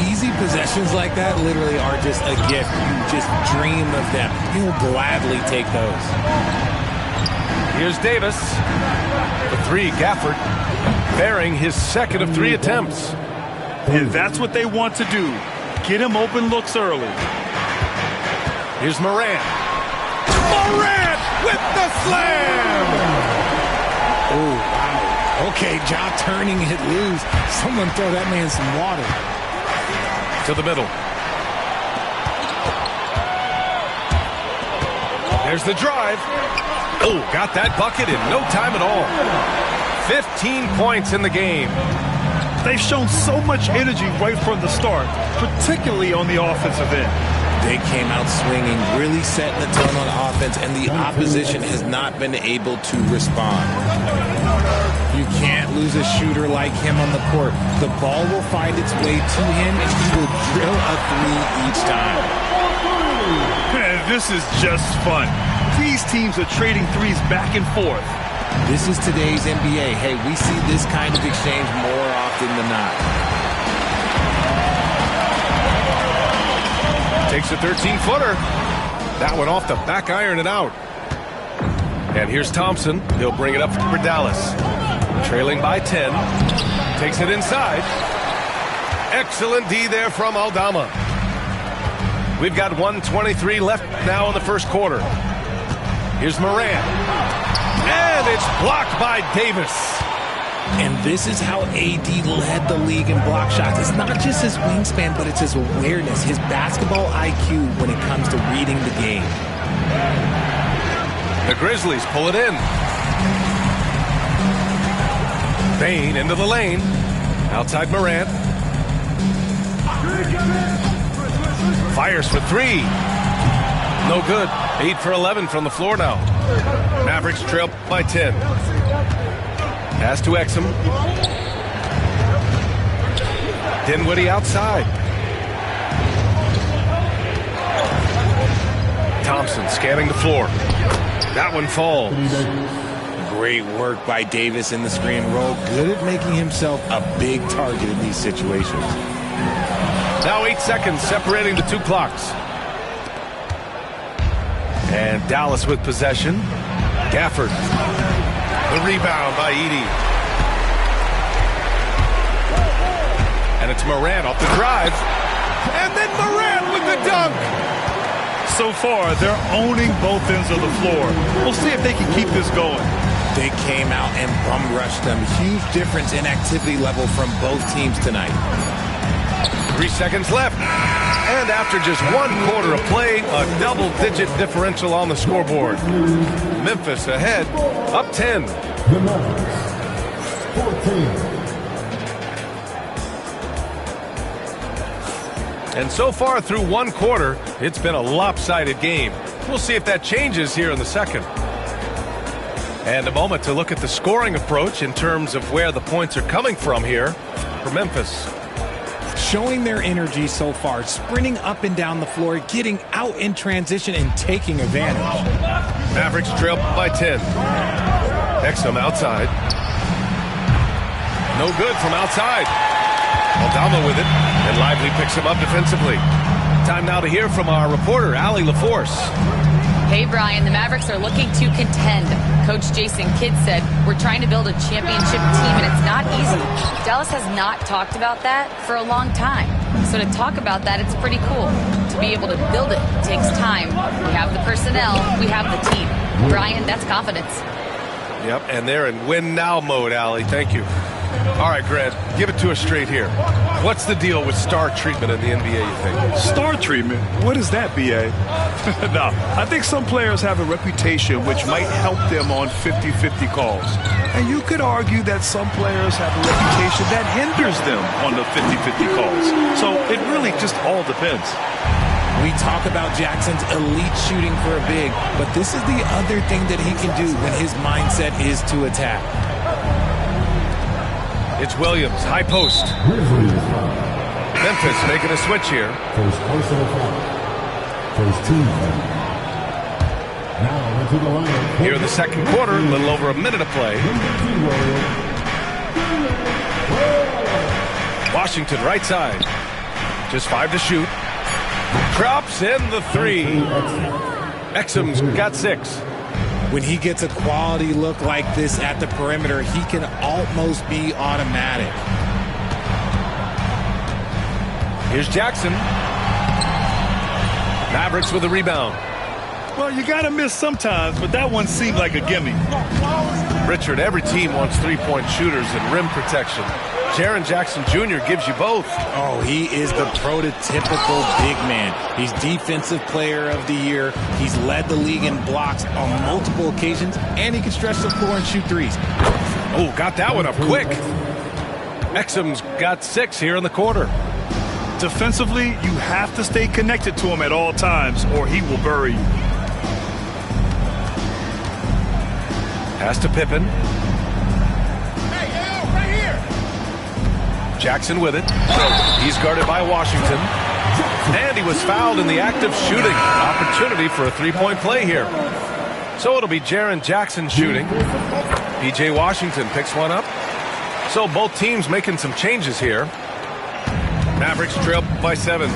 Easy possessions like that literally are just a gift. You just dream of them. He'll gladly take those. Here's Davis. The three, Gafford, bearing his second of 3 attempts. And that's what they want to do. Get him open looks early. Here's Morant. Morant with the slam! Oh, wow. Okay, Ja turning it loose. Someone throw that man some water. To the middle. There's the drive. Oh, got that bucket in no time at all. 15 points in the game. They've shown so much energy right from the start, particularly on the offensive end. They came out swinging, really setting the tone on offense, and the opposition has not been able to respond. You can't lose a shooter like him on the court. The ball will find its way to him, and he will drill a three each time. Man, this is just fun. These teams are trading threes back and forth. This is today's NBA. Hey, we see this kind of exchange more often than not. Takes a 13-footer. That one off the back iron and out. And here's Thompson. He'll bring it up for Dallas. Trailing by 10. Takes it inside. Excellent D there from Aldama. We've got 1:23 left now in the first quarter. Here's Morant. And it's blocked by Davis. And this is how AD led the league in block shots. It's not just his wingspan, but it's his awareness, his basketball IQ when it comes to reading the game. The Grizzlies pull it in. Bain into the lane. Outside Morant. Fires for three. No good. 8 for 11 from the floor now. Mavericks trail by 10. Pass to Exum. Dinwiddie outside. Thompson scanning the floor. That one falls. Great work by Davis in the screen roll. Good at making himself a big target in these situations. Now 8 seconds separating the two clocks. And Dallas with possession. Gafford. The rebound by Edey. And it's Morant off the drive. And then Morant with the dunk. So far, they're owning both ends of the floor. We'll see if they can keep this going. They came out and bum rushed them. Huge difference in activity level from both teams tonight. 3 seconds left. And after just 1 quarter of play, a double-digit differential on the scoreboard. Memphis ahead, up 10. The Mavericks, 14. And so far through 1 quarter, it's been a lopsided game. We'll see if that changes here in the second. And a moment to look at the scoring approach in terms of where the points are coming from here for Memphis. Showing their energy so far, sprinting up and down the floor, getting out in transition and taking advantage. Mavericks trail by 10. Exum outside. No good from outside. Aldama with it, and Lively picks him up defensively. Time now to hear from our reporter, Allie LaForce. Hey, Brian, the Mavericks are looking to contend. Coach Jason Kidd said, we're trying to build a championship team, and it's not easy. Dallas has not talked about that for a long time. So to talk about that, it's pretty cool. To be able to build it takes time. We have the personnel, we have the team. Brian, that's confidence. Yep, and they're in win-now mode, Allie. Thank you. All right, Grant, give it to us straight here. What's the deal with star treatment in the NBA, you think? Star treatment? What is that, B.A.? No, I think some players have a reputation which might help them on 50-50 calls. And you could argue that some players have a reputation that hinders them on the 50-50 calls. So it really just all depends. We talk about Jackson's elite shooting for a big, but this is the other thing that he can do when his mindset is to attack. It's Williams, high post. Memphis making a switch here. First personal foul. First team foul. Now into the line. Here in the second quarter, a little over a minute of play. Washington right side. Just 5 to shoot. Drops in the 3. Exum's got 6. When he gets a quality look like this at the perimeter, he can almost be automatic. Here's Jackson. Mavericks with a rebound. Well, you got to miss sometimes, but that one seemed like a gimme. Richard, every team wants three-point shooters and rim protection. Jaren Jackson Jr. gives you both. Oh, he is the prototypical big man. He's Defensive Player of the Year. He's led the league in blocks on multiple occasions, and he can stretch the floor and shoot threes. Oh, got that one up quick. Exum's got 6 here in the quarter. Defensively, you have to stay connected to him at all times, or he will bury you. Pass to Pippen. Jackson with it. He's guarded by Washington. And he was fouled in the act of shooting. Opportunity for a three-point play here. So it'll be Jaren Jackson shooting. P.J. Washington picks one up. So both teams making some changes here. Mavericks trail by 7.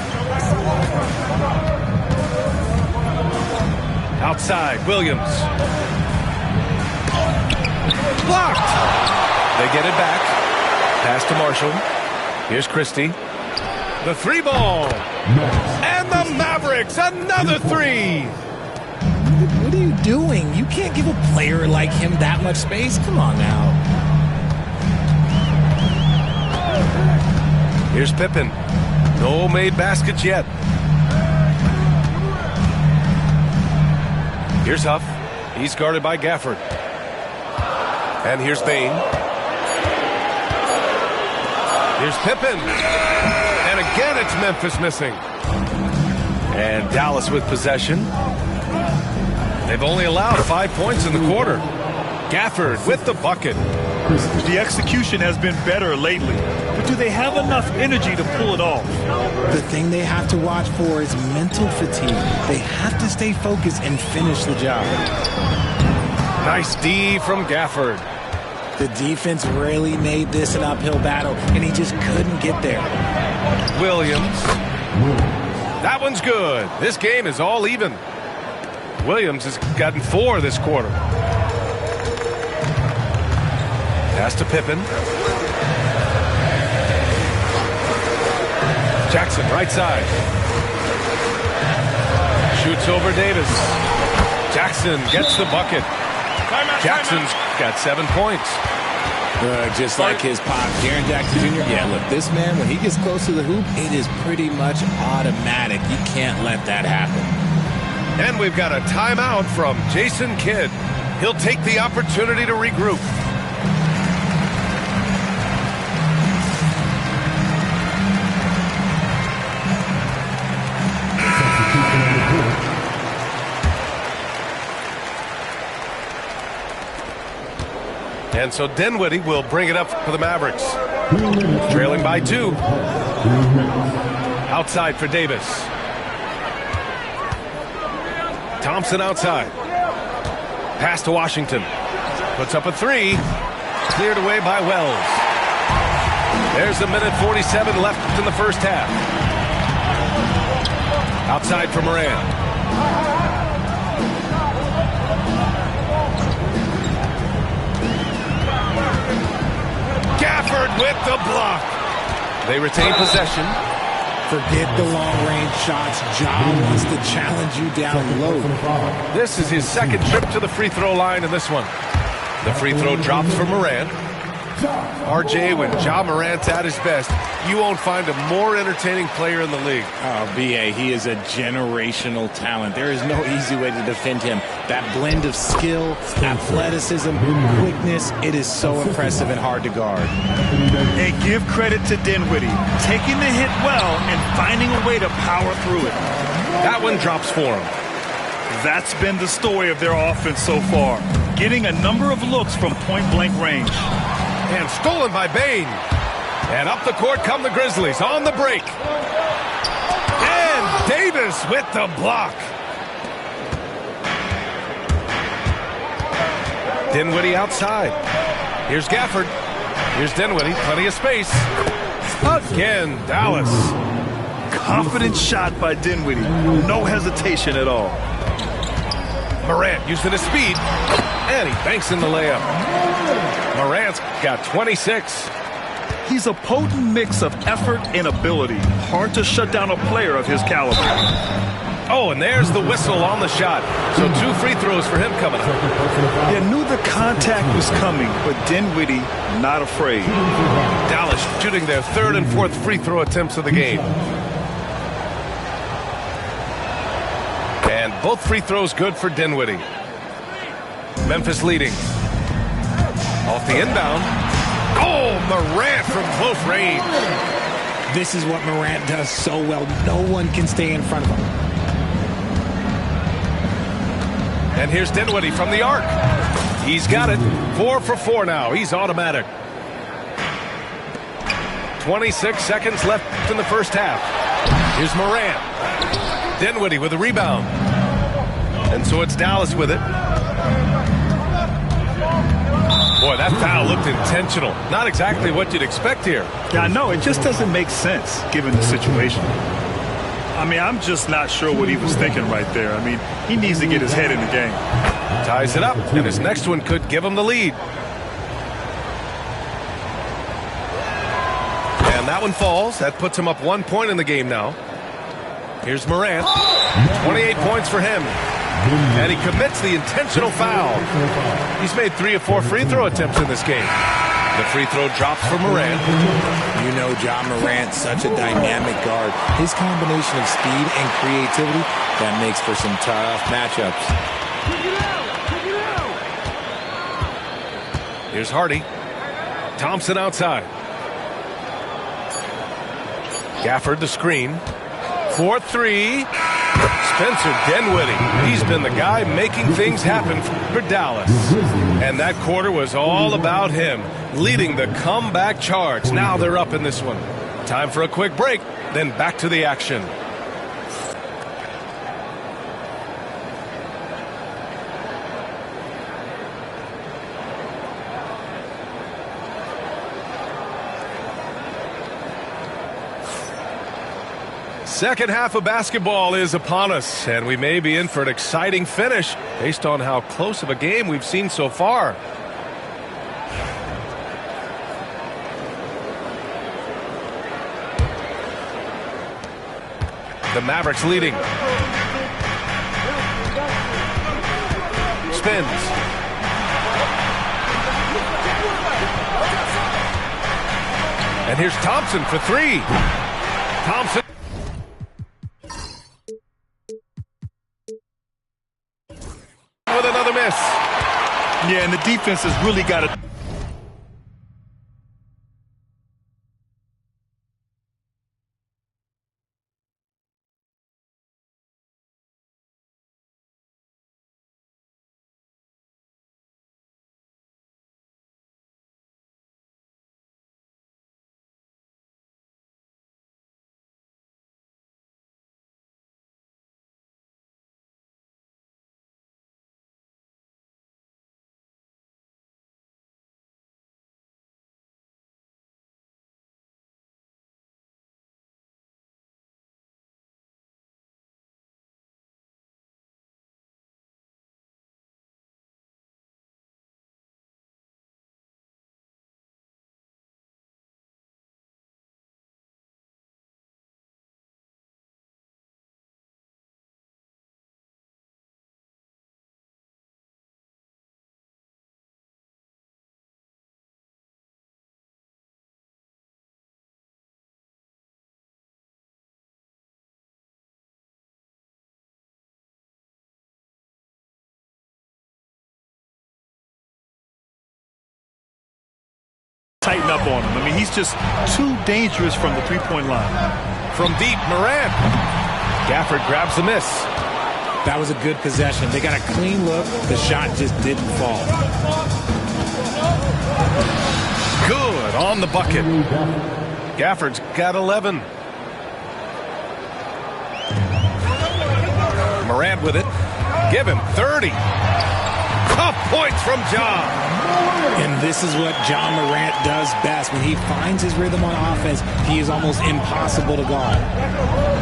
Outside, Williams. Blocked. They get it back. Pass to Marshall. Here's Christie. The 3-ball. And the Mavericks, another 3. What are you doing? You can't give a player like him that much space. Come on now. Here's Pippen. No made baskets yet. Here's Huff. He's guarded by Gafford. And here's Bain. Here's Pippen. And again, it's Memphis missing. And Dallas with possession. They've only allowed 5 points in the quarter. Gafford with the bucket. The execution has been better lately, but do they have enough energy to pull it off? The thing they have to watch for is mental fatigue. They have to stay focused and finish the job. Nice D from Gafford. The defense really made this an uphill battle, and he just couldn't get there. Williams. That one's good. This game is all even. Williams has gotten 4 this quarter. Pass to Pippen. Jackson, right side. Shoots over Davis. Jackson gets the bucket. Jackson's got 7 points. Just like his pop, Jaren Jackson Jr. Yeah, look, this man, when he gets close to the hoop, it is pretty much automatic. You can't let that happen. And we've got a timeout from Jason Kidd. He'll take the opportunity to regroup. And so Dinwiddie will bring it up for the Mavericks. Trailing by 2. Outside for Davis. Thompson outside. Pass to Washington. Puts up a 3. Cleared away by Wells. There's a minute 47 left in the first half. Outside for Moran. Gafford with the block. They retain possession. Forget the long-range shots. Ja wants to challenge you down low. This is his second trip to the free throw line in this one. The free throw drops for Morant. RJ, when Ja Morant's at his best, you won't find a more entertaining player in the league. Oh, B.A., he is a generational talent. There is no easy way to defend him. That blend of skill, athleticism, quickness, it is so impressive and hard to guard. Hey, give credit to Dinwiddie, taking the hit well and finding a way to power through it. That one drops for him. That's been the story of their offense so far, getting a number of looks from point-blank range. And stolen by Bain. And up the court come the Grizzlies on the break. And Davis with the block. Dinwiddie outside. Here's Gafford. Here's Dinwiddie. Plenty of space. Again, Dallas. Confident shot by Dinwiddie. No hesitation at all. Morant using his speed. And he banks in the layup. Morant's got 26. He's a potent mix of effort and ability. Hard to shut down a player of his caliber. Oh, and there's the whistle on the shot. So 2 free throws for him coming up. You knew the contact was coming, but Dinwiddie not afraid. Dallas shooting their 3rd and 4th free throw attempts of the game. And both free throws good for Dinwiddie. Memphis leading. Off the inbound. Oh, Morant from close range. This is what Morant does so well. No one can stay in front of him. And here's Dinwiddie from the arc. He's got it. 4 for 4 now. He's automatic. 26 seconds left in the first half. Here's Morant. Dinwiddie with a rebound. And so it's Dallas with it. Boy, that foul looked intentional. Not exactly what you'd expect here. Yeah, I know. It just doesn't make sense given the situation. I mean, I'm just not sure what he was thinking right there. I mean, he needs to get his head in the game. Ties it up, and his next one could give him the lead. And that one falls. That puts him up 1 point in the game now. Here's Morant. 28 points for him. And he commits the intentional foul. He's made 3 of 4 free throw attempts in this game. The free throw drops for Morant. You know John Morant, such a dynamic guard. His combination of speed and creativity, that makes for some tough matchups. Here's Hardy. Thompson outside. Gafford the screen. 4-3. Spencer Dinwiddie. He's been the guy making things happen for Dallas. And that quarter was all about him, leading the comeback charge. Now they're up in this one. Time for a quick break, then back to the action. Second half of basketball is upon us, and we may be in for an exciting finish based on how close of a game we've seen so far. The Mavericks leading. Spins. And here's Thompson for 3. Thompson. With another miss. Yeah, and the defense has really got to... tighten up on him. I mean, he's just too dangerous from the three-point line. From deep, Morant. Gafford grabs the miss. That was a good possession. They got a clean look. The shot just didn't fall. Good on the bucket. Gafford's got 11. Morant with it. Give him 30. Tough points from John. And this is what John Morant does best. When he finds his rhythm on offense, he is almost impossible to guard.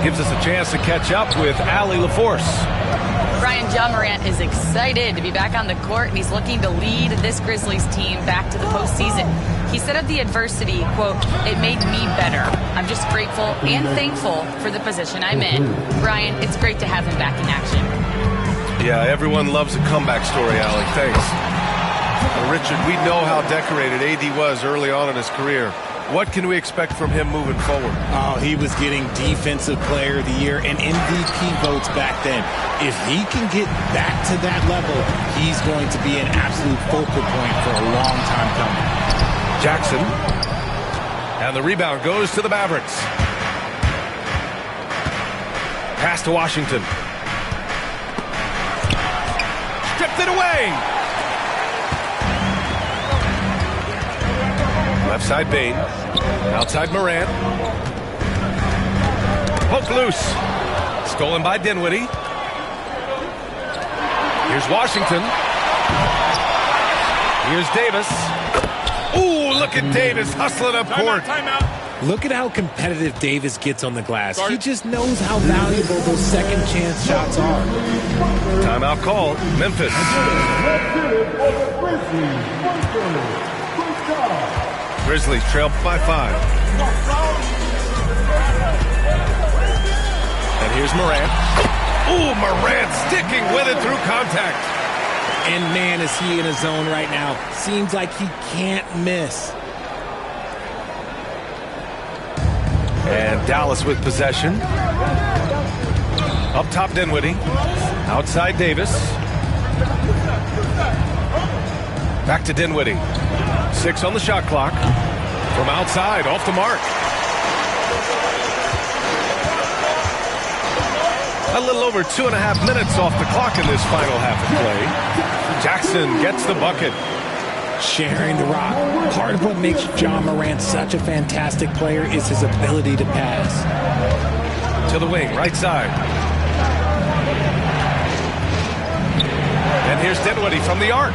Gives us a chance to catch up with Allie LaForce. Brian, John Morant is excited to be back on the court, and he's looking to lead this Grizzlies team back to the postseason. He said of the adversity, quote, "It made me better. I'm just grateful and thankful for the position I'm in." Brian, it's great to have him back in action. Yeah, everyone loves a comeback story, Allie. Thanks. Richard, we know how decorated AD was early on in his career. What can we expect from him moving forward? Oh, he was getting Defensive Player of the Year and MVP votes back then. If he can get back to that level, he's going to be an absolute focal point for a long time coming. Jackson. And the rebound goes to the Mavericks. Pass to Washington. Stripped it away. Left side Bain. Outside Morant. Poked loose. Stolen by Dinwiddie. Here's Washington. Here's Davis. Ooh, look at Davis hustling up court. Timeout. Look at how competitive Davis gets on the glass. He just knows how valuable those second chance shots are. Timeout call, Memphis. Grizzlies trail by 5. And here's Morant. Ooh, Morant sticking with it through contact. And man, is he in a zone right now. Seems like he can't miss. And Dallas with possession. Up top, Dinwiddie. Outside, Davis. Back to Dinwiddie. 6 on the shot clock. From outside, off the mark. A little over 2.5 minutes off the clock in this final half of play. Jackson gets the bucket. Sharing the rock. Part of what makes John Morant such a fantastic player is his ability to pass. To the wing, right side. And here's Dinwiddie from the arc.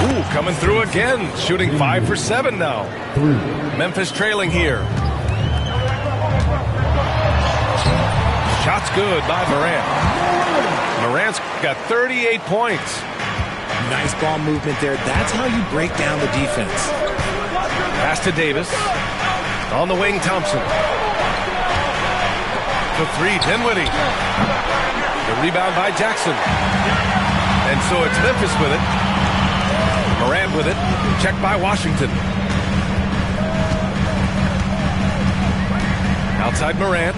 Ooh, coming through again. Shooting 5 for 7 now. Memphis trailing here. Shot's good by Morant. Morant's got 38 points. Nice ball movement there. That's how you break down the defense. Pass to Davis. On the wing, Thompson. To 3, Dinwiddie. The rebound by Jackson. And so it's Memphis with it. Morant with it. Checked by Washington. Outside Morant.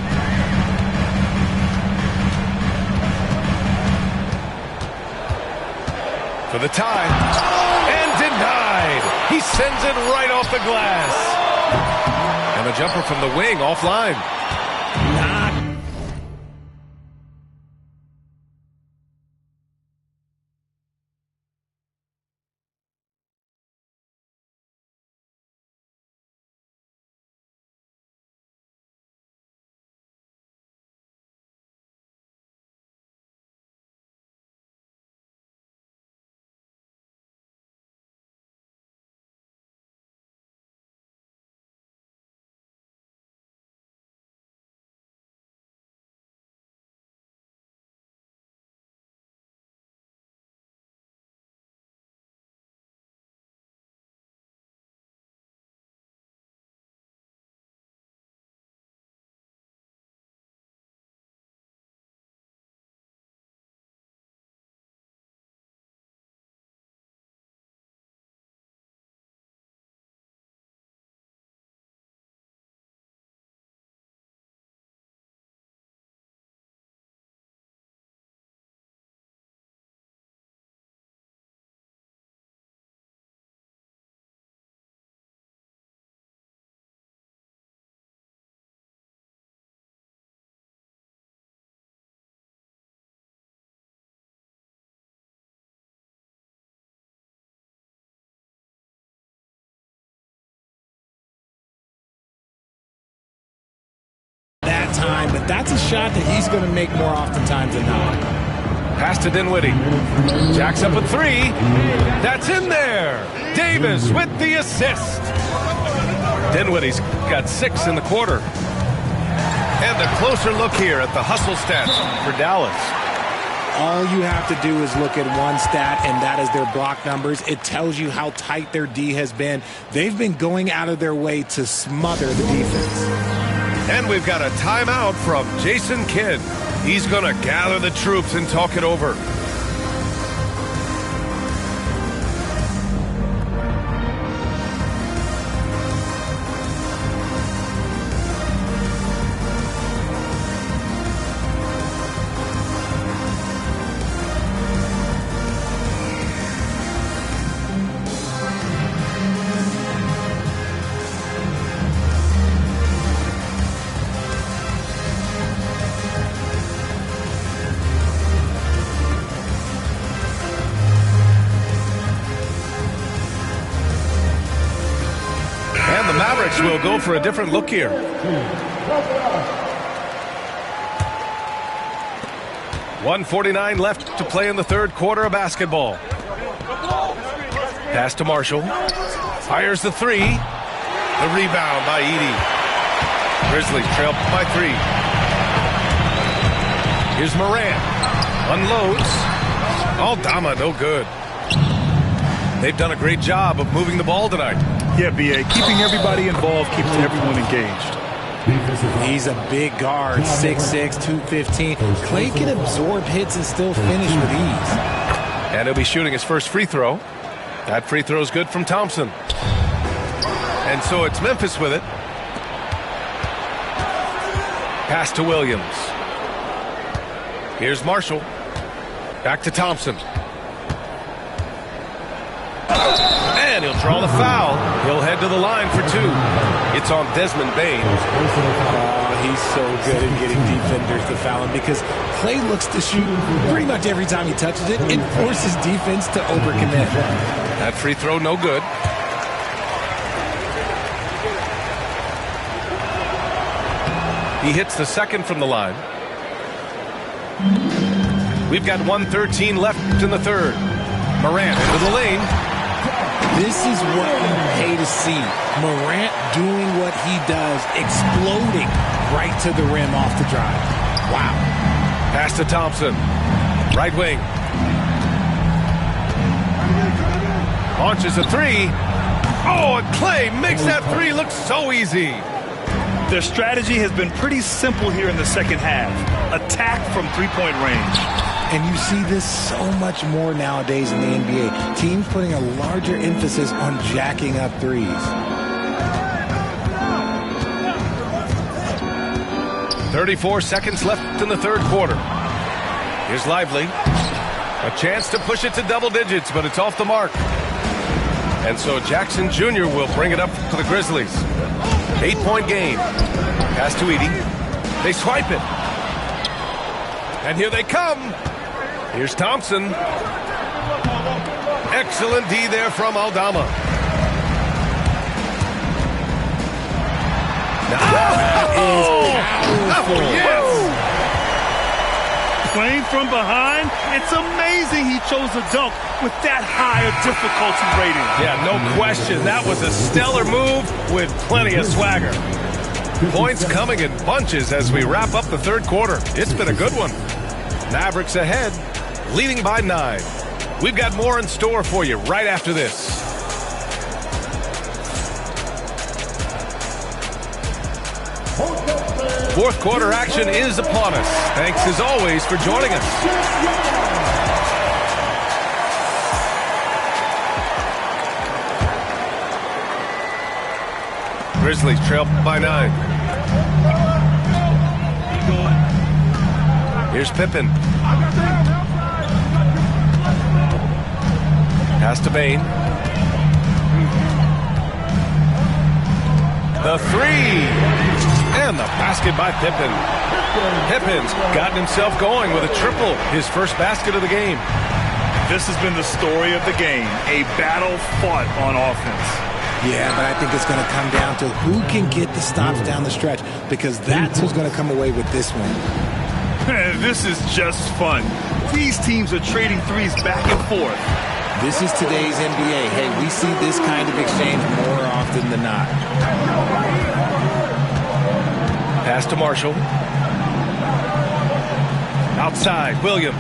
For the tie. And denied. He sends it right off the glass. And a jumper from the wing offline. Time, but that's a shot that he's going to make more oftentimes than not. Pass to Dinwiddie. Jacks up a 3. That's in there. Davis with the assist. Dinwiddie's got 6 in the quarter. And a closer look here at the hustle stats for Dallas. All you have to do is look at one stat, and that is their block numbers. It tells you how tight their D has been. They've been going out of their way to smother the defense. And we've got a timeout from Jason Kidd. He's going to gather the troops and talk it over. Will go for a different look here. 1:49 left to play in the third quarter of basketball. Pass to Marshall. Fires the 3. The rebound by Edey. Grizzlies trail by 3. Here's Morant. Unloads. Aldama, no good. They've done a great job of moving the ball tonight. Yeah, B.A. Keeping everybody involved keeps everyone engaged. He's a big guard, 6'6", 215. Clay can absorb hits and still finish with ease. And he'll be shooting his first free throw. That free throw is good from Thompson. And so it's Memphis with it. Pass to Williams. Here's Marshall. Back to Thompson. And he'll draw the foul. He'll head to the line for 2. It's on Desmond Bane. He's so good at getting defenders to foul him because Clay looks to shoot pretty much every time he touches it. It forces defense to overcommit. That free throw, no good. He hits the second from the line. We've got 1:13 left in the third. Morant into the lane. This is what you pay to see. Morant doing what he does, exploding right to the rim off the drive. Wow. Pass to Thompson. Right wing. Launches a 3. Oh, and Clay makes that 3 look so easy. Their strategy has been pretty simple here in the second half. Attack from three-point range. And you see this so much more nowadays in the NBA. Teams putting a larger emphasis on jacking up threes. .34 seconds left in the third quarter. Here's Lively. A chance to push it to double digits, but it's off the mark. And so Jackson Jr. will bring it up to the Grizzlies. 8-point game. Pass to Edey. They swipe it. And here they come. Here's Thompson. Excellent D there from Aldama. Yes! Playing from behind, it's amazing he chose a dunk with that high a difficulty rating. Yeah, no question. That was a stellar move with plenty of swagger. Points coming in bunches as we wrap up the third quarter. It's been a good one. Mavericks ahead, leading by 9. We've got more in store for you right after this. Fourth quarter action is upon us. Thanks as always for joining us. Grizzlies trail by 9. Here's Pippen. Pass to Bane. The 3. And the basket by Pippen. Pippen's gotten himself going with a triple, his first basket of the game. This has been the story of the game, a battle fought on offense. Yeah, but I think it's going to come down to who can get the stops down the stretch, because that's who's going to come away with this one. This is just fun. These teams are trading threes back and forth. This is today's NBA. Hey, we see this kind of exchange more often than not. Pass to Marshall. Outside, Williams.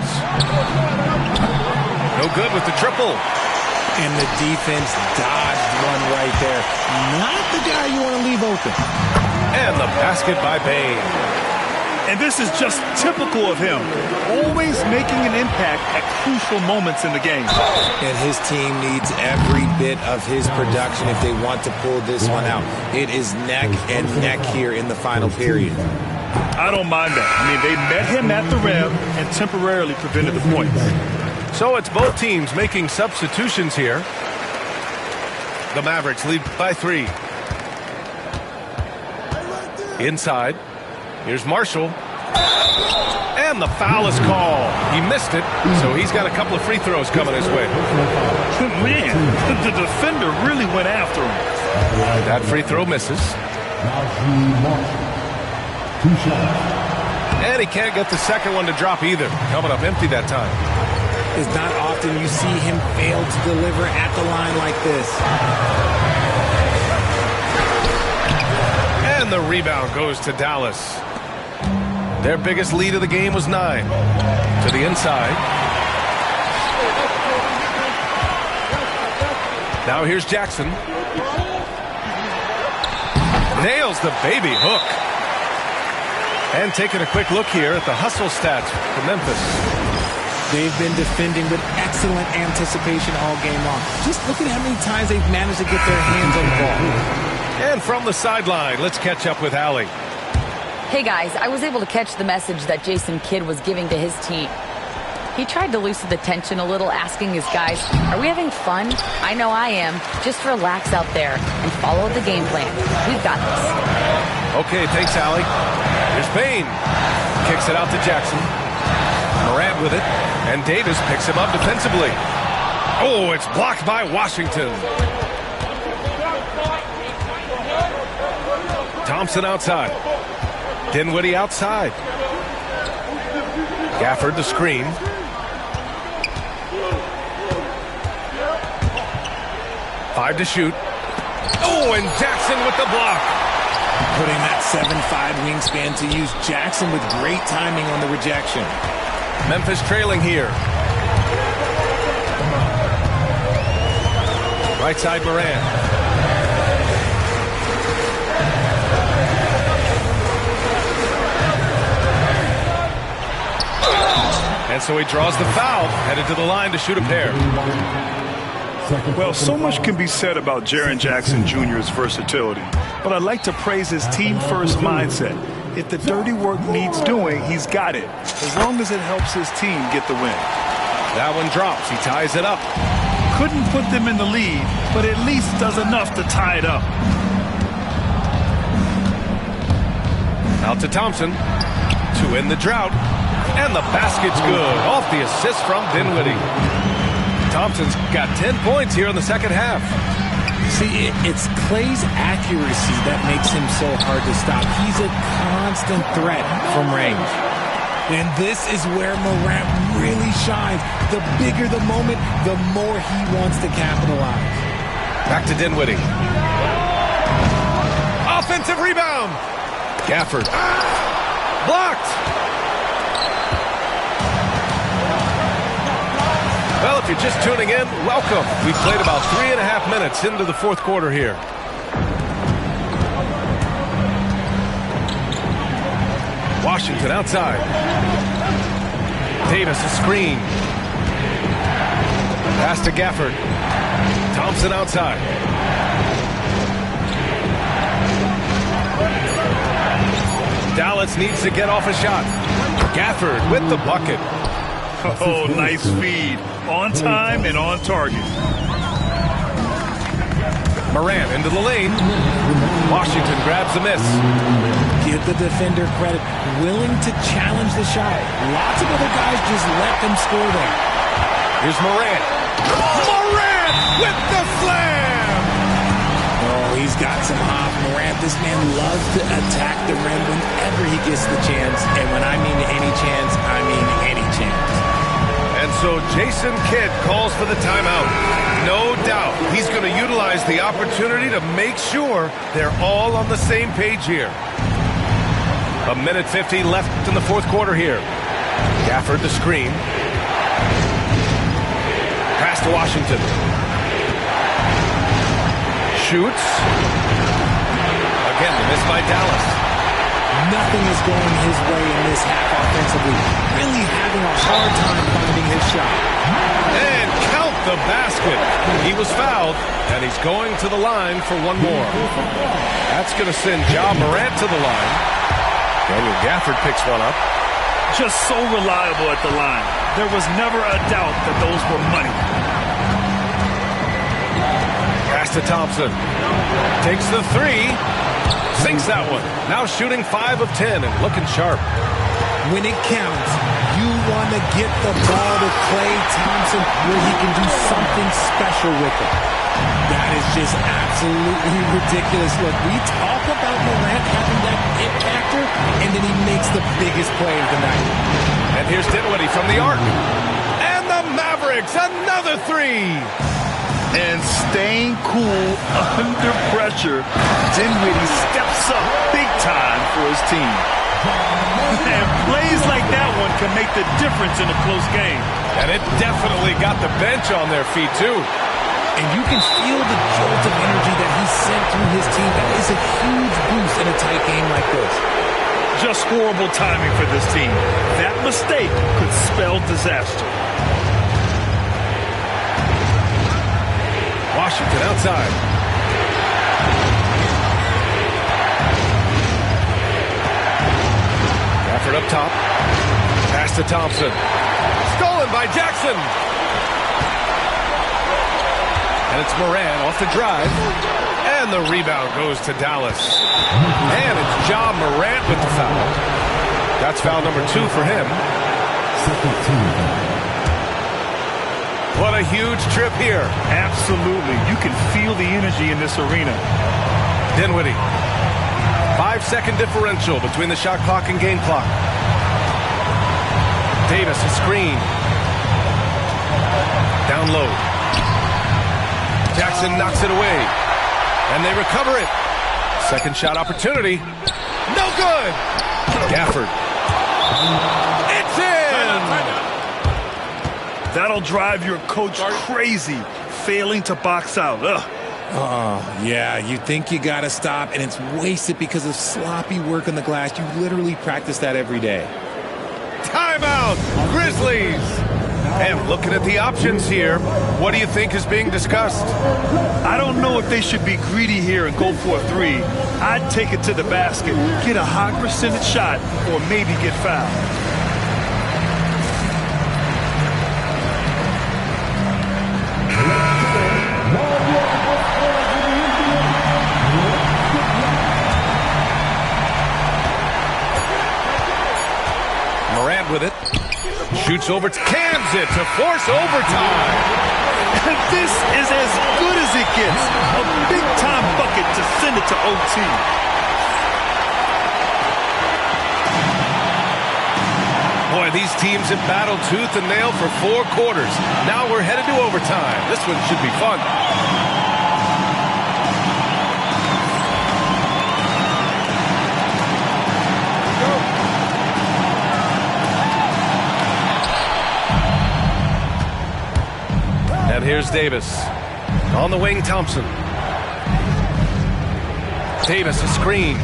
No good with the triple. And the defense dodged one right there. Not the guy you want to leave open. And the basket by Bane. And this is just typical of him. Always making an impact at crucial moments in the game. And his team needs every bit of his production if they want to pull this one out. It is neck and neck here in the final period. I don't mind that. I mean, they met him at the rim and temporarily prevented the points. So it's both teams making substitutions here. The Mavericks lead by 3. Inside. Here's Marshall. And the foul is called. He missed it, so he's got a couple of free throws coming his way. Man, the defender really went after him. That free throw misses. And he can't get the second one to drop either. Coming up empty that time. It's not often you see him fail to deliver at the line like this. the rebound goes to Dallas. Their biggest lead of the game was 9. To the inside. Now here's Jackson. Nails the baby hook. And taking a quick look here at the hustle stats for Memphis. They've been defending with excellent anticipation all game long. Just look at how many times they've managed to get their hands on the ball. And from the sideline, let's catch up with Allie. Hey guys, I was able to catch the message that Jason Kidd was giving to his team. He tried to loosen the tension a little, asking his guys, are we having fun? I know I am. Just relax out there and follow the game plan. We've got this. Okay, thanks, Allie. Here's Payne. Kicks it out to Jackson. Morant with it. And Davis picks him up defensively. Oh, it's blocked by Washington. Thompson outside. Dinwiddie outside. Gafford the screen. Five to shoot. Oh, and Jackson with the block. Putting that 7'5" wingspan to use. Jackson with great timing on the rejection. Memphis trailing here. Right side Morant. And so he draws the foul, headed to the line to shoot a pair. Well, so much can be said about Jaren Jackson Jr.'s versatility, but I'd like to praise his team-first mindset. If the dirty work needs doing, he's got it, as long as it helps his team get the win. That one drops. He ties it up. Couldn't put them in the lead, but at least does enough to tie it up. Out to Thompson to end the drought. And the basket's good. Off the assist from Dinwiddie. Thompson's got 10 points here in the second half. See, it's Clay's accuracy that makes him so hard to stop. He's a constant threat from range. And this is where Morant really shines. The bigger the moment, the more he wants to capitalize. Back to Dinwiddie. Offensive rebound. Gafford. Blocked. Well, if you're just tuning in, welcome. We've played about 3.5 minutes into the fourth quarter here. Washington outside. Davis a screen. Pass to Gafford. Thompson outside. Dallas needs to get off a shot. Gafford with the bucket. Oh, nice feed. On time and on target. Morant into the lane. Washington grabs the miss. Give the defender credit. Willing to challenge the shot. Lots of other guys just let them score there. Here's Morant. Morant with the slam! Oh, he's got some hop. Morant, this man loves to attack the rim whenever he gets the chance. And when I mean any chance, I mean any chance. And so Jason Kidd calls for the timeout. No doubt he's going to utilize the opportunity to make sure they're all on the same page here. 1:50 left in the fourth quarter here. Gafford the screen. Pass to Washington. Shoots. Again, the miss by Dallas. Nothing is going his way in this half offensively. Really having a hard time finding his shot. And count the basket. He was fouled, and he's going to the line for one more. That's going to send Ja Morant to the line. Daniel Gafford picks one up. Just so reliable at the line. There was never a doubt that those were money. Pass to Thompson. Takes the three. Sinks that one. Now shooting 5 of 10 and looking sharp. When it counts, you want to get the ball to Klay Thompson where he can do something special with it. That is just absolutely ridiculous. Look, we talk about Morant having that it factor, and then he makes the biggest play of the night. And here's Dinwiddie from the arc. And the Mavericks, another three. And staying cool under pressure, Dinwiddie steps up big team. And plays like that one can make the difference in a close game. And it definitely got the bench on their feet, too. And you can feel the jolt of energy that he sent through his team. That is a huge boost in a tight game like this. Just horrible timing for this team. That mistake could spell disaster. Washington outside. Gafford up top. Pass to Thompson. Stolen by Jackson. And it's Moran off the drive. And the rebound goes to Dallas. And it's Ja Morant with the foul. That's foul number 2 for him. What a huge trip here. Absolutely. You can feel the energy in this arena. Dinwiddie. 5-second differential between the shot clock and game clock. Davis, a screen. Down low. Jackson knocks it away. And they recover it. Second shot opportunity. No good. Gafford. It's in. That'll drive your coach crazy, failing to box out. Ugh. Oh, yeah, you think you got to stop, and it's wasted because of sloppy work on the glass. You literally practice that every day. Timeout, Grizzlies. And looking at the options here, what do you think is being discussed? I don't know if they should be greedy here and go for a 3. I'd take it to the basket, get a high percentage shot, or maybe get fouled. With it, shoots over, cans it to force overtime. This is as good as it gets. A big-time bucket to send it to OT. Boy, these teams have battled tooth and nail for 4 quarters. Now we're headed to overtime. This one should be fun. And here's Davis. On the wing, Thompson. Davis, a screen.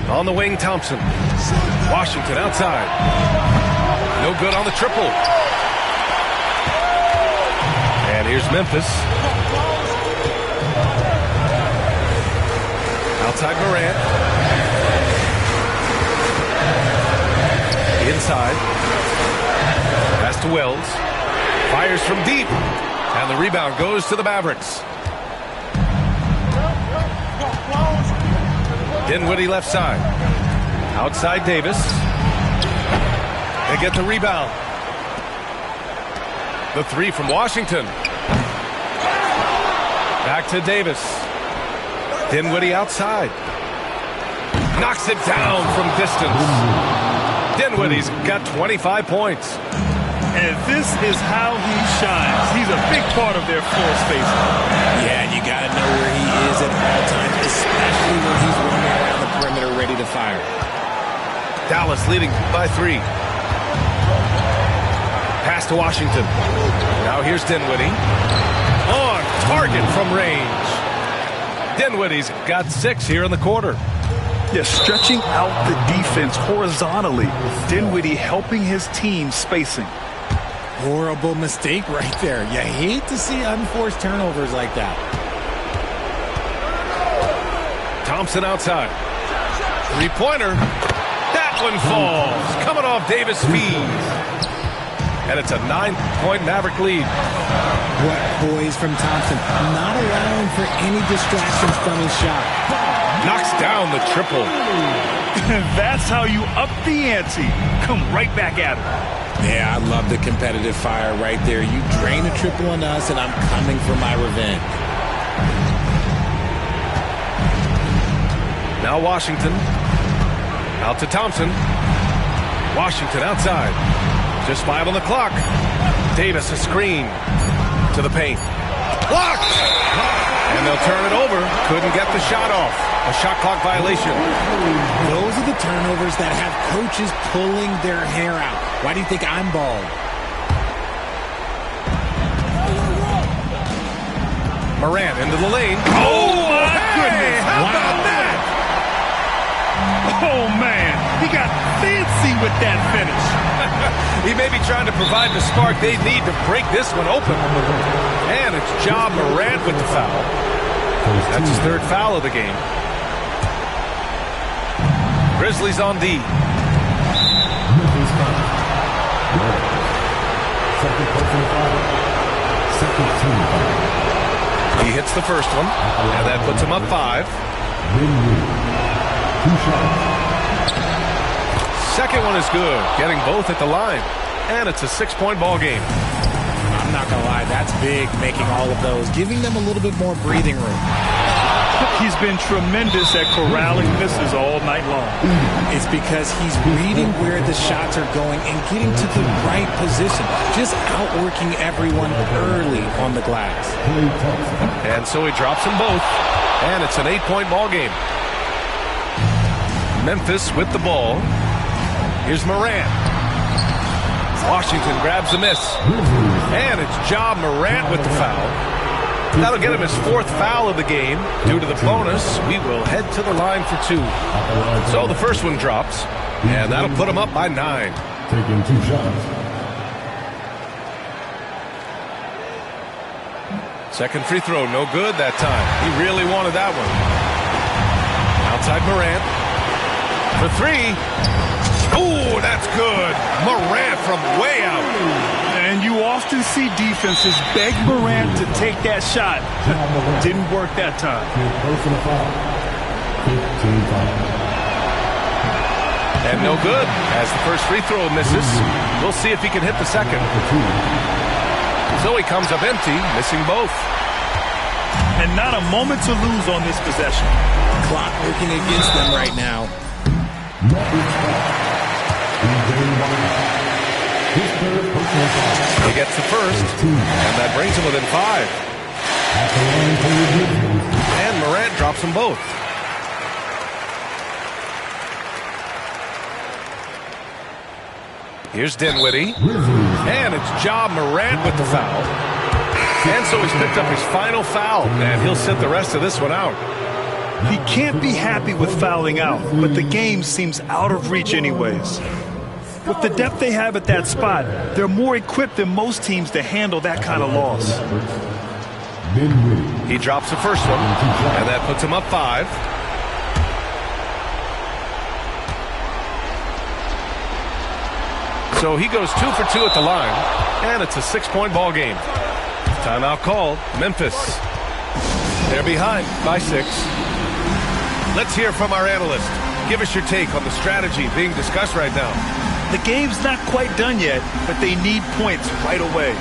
On the wing, Thompson. Washington outside. No good on the triple. And here's Memphis. Outside Morant. Inside. Pass to Wells. Fires from deep. And the rebound goes to the Mavericks. Dinwiddie left side. Outside Davis. They get the rebound. The 3 from Washington. Back to Davis. Dinwiddie outside. Knocks it down from distance. Dinwiddie's got 25 points. And this is how he shines. He's a big part of their floor spacing. Yeah, and you got to know where he is at all times, especially when he's running around the perimeter ready to fire. Dallas leading by 3. Pass to Washington. Now here's Dinwiddie. On target from range. Dinwiddie's got 6 here in the quarter. Yeah, stretching out the defense horizontally. Dinwiddie helping his team spacing. Horrible mistake right there. You hate to see unforced turnovers like that. Thompson outside. 3-pointer. That one falls. Coming off Davis' feet. And it's a 9-point Maverick lead. What poise from Thompson. Not allowing for any distractions from his shot. Knocks down the triple. That's how you up the ante. Come right back at him. Yeah, I love the competitive fire right there. You drain a triple on us, and I'm coming for my revenge. Now Washington. Out to Thompson. Washington outside. Just 5 on the clock. Davis, a screen. To the paint. Blocked! And they'll turn it over. Couldn't get the shot off. A shot clock violation. Those are the turnovers that have coaches pulling their hair out. Why do you think I'm bald? Morant into the lane. Oh, my goodness. How about that? Oh, man. He got fancy with that finish. He may be trying to provide the spark they need to break this one open. And it's Ja Morant with the foul. That's his third foul of the game. Grizzlies on D. He hits the first one, and that puts him up 5. Second one is good, getting both at the line. And it's a 6-point ball game. I'm not going to lie, that's big, making all of those, giving them a little bit more breathing room. He's been tremendous at corralling misses all night long. It's because he's reading where the shots are going and getting to the right position, just outworking everyone early on the glass. And so he drops them both, and it's an 8-point ball game. Memphis with the ball. Here's Morant. Washington grabs the miss. And it's Ja Morant with the foul. That'll get him his 4th foul of the game. Due to the bonus, we will head to the line for 2. So the first one drops, and that'll put him up by 9. Taking 2 shots. Second free throw, no good that time. He really wanted that one. Outside Morant. For 3. Oh, that's good. Morant from way out. And you often see defenses beg Morant to take that shot. Didn't work that time. And no good. As the first free throw misses, we'll see if he can hit the second. So he comes up empty, missing both. And not a moment to lose on this possession. Clock working against them right now. He gets the first, and that brings him within 5. And Morant drops them both. Here's Dinwiddie. And it's Ja Morant with the foul. And so he's picked up his final foul, and he'll sit the rest of this one out. He can't be happy with fouling out, but the game seems out of reach anyways. With the depth they have at that spot, they're more equipped than most teams to handle that kind of loss. He drops the first one, and that puts him up 5. So he goes 2 for 2 at the line, and it's a 6-point ball game. Timeout called. Memphis. They're behind by 6. Let's hear from our analyst. Give us your take on the strategy being discussed right now. The game's not quite done yet, but they need points right away.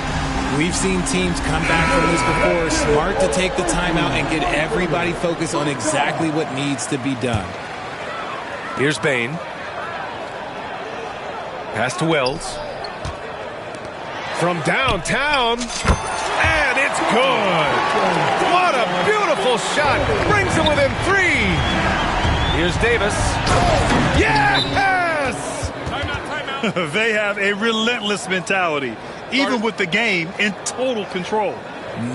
We've seen teams come back from this before. Smart to take the timeout and get everybody focused on exactly what needs to be done. Here's Bane. Pass to Wells. From downtown. And it's good. What a beautiful shot. Brings him within 3. Here's Davis. Yes! They have a relentless mentality, even with the game in total control.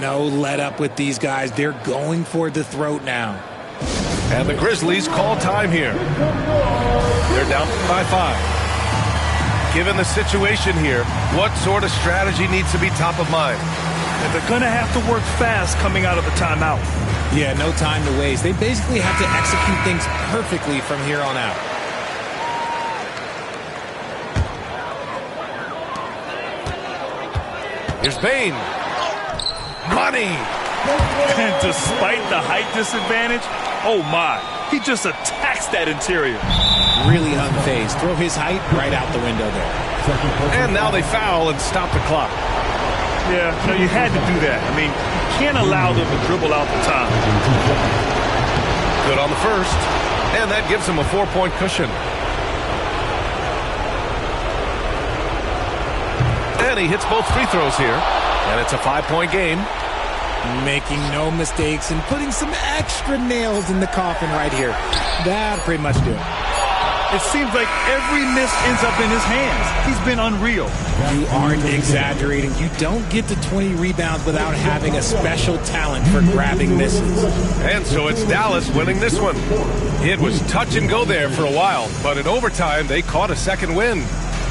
No let up with these guys. They're going for the throat now. And the Grizzlies call time here. They're down by 5. Given the situation here, what sort of strategy needs to be top of mind? And they're going to have to work fast coming out of the timeout. Yeah, no time to waste. They basically have to execute things perfectly from here on out. Here's Bane. Money. And despite the height disadvantage, oh my, he just attacks that interior. Really unfazed. Throw his height right out the window there. And now they foul and stop the clock. Yeah, no, you had to do that. I mean, you can't allow them to dribble out the time. Good on the first. And that gives them a 4-point cushion. And he hits both free throws here. And it's a 5-point game. making no mistakes and putting some extra nails in the coffin right here. That'll pretty much do it. It seems like every miss ends up in his hands. He's been unreal. You aren't exaggerating. You don't get to 20 rebounds without having a special talent for grabbing misses. And so it's Dallas winning this one. It was touch and go there for a while, but in overtime, they caught a second win.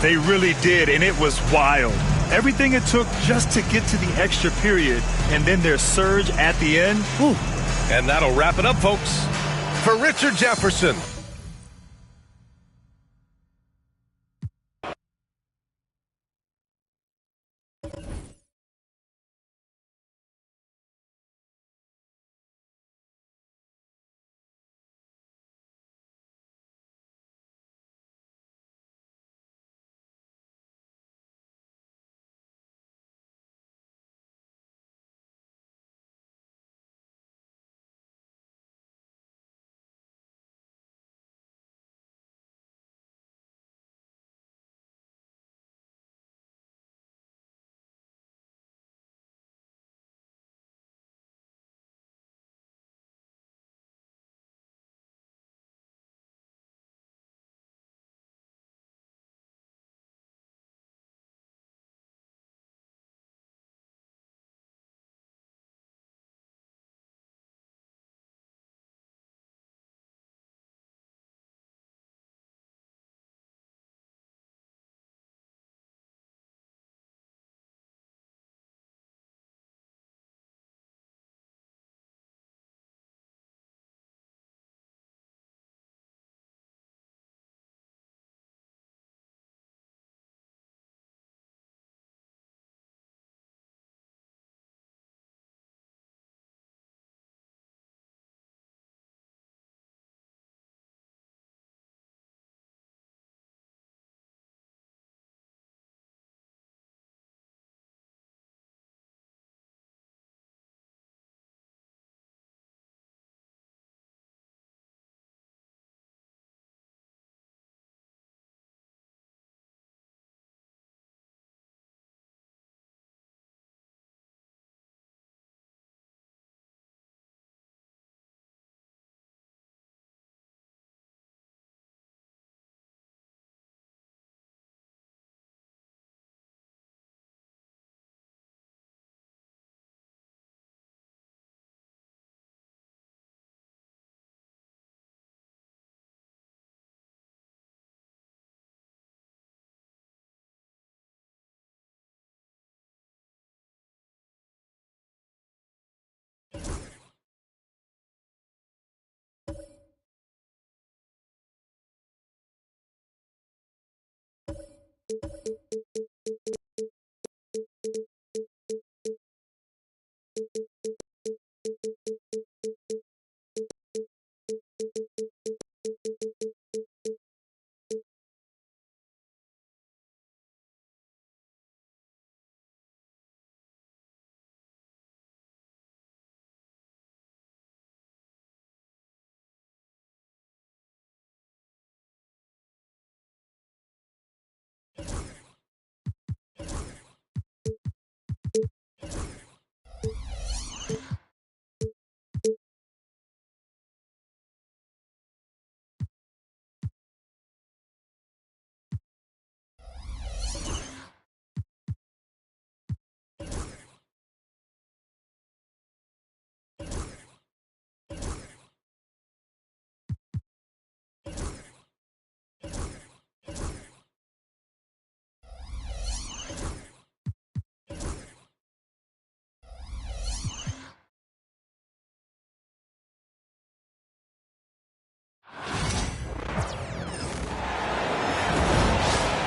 They really did, and it was wild. Everything it took just to get to the extra period, and then their surge at the end. Whew. And that'll wrap it up, folks. For Richard Jefferson.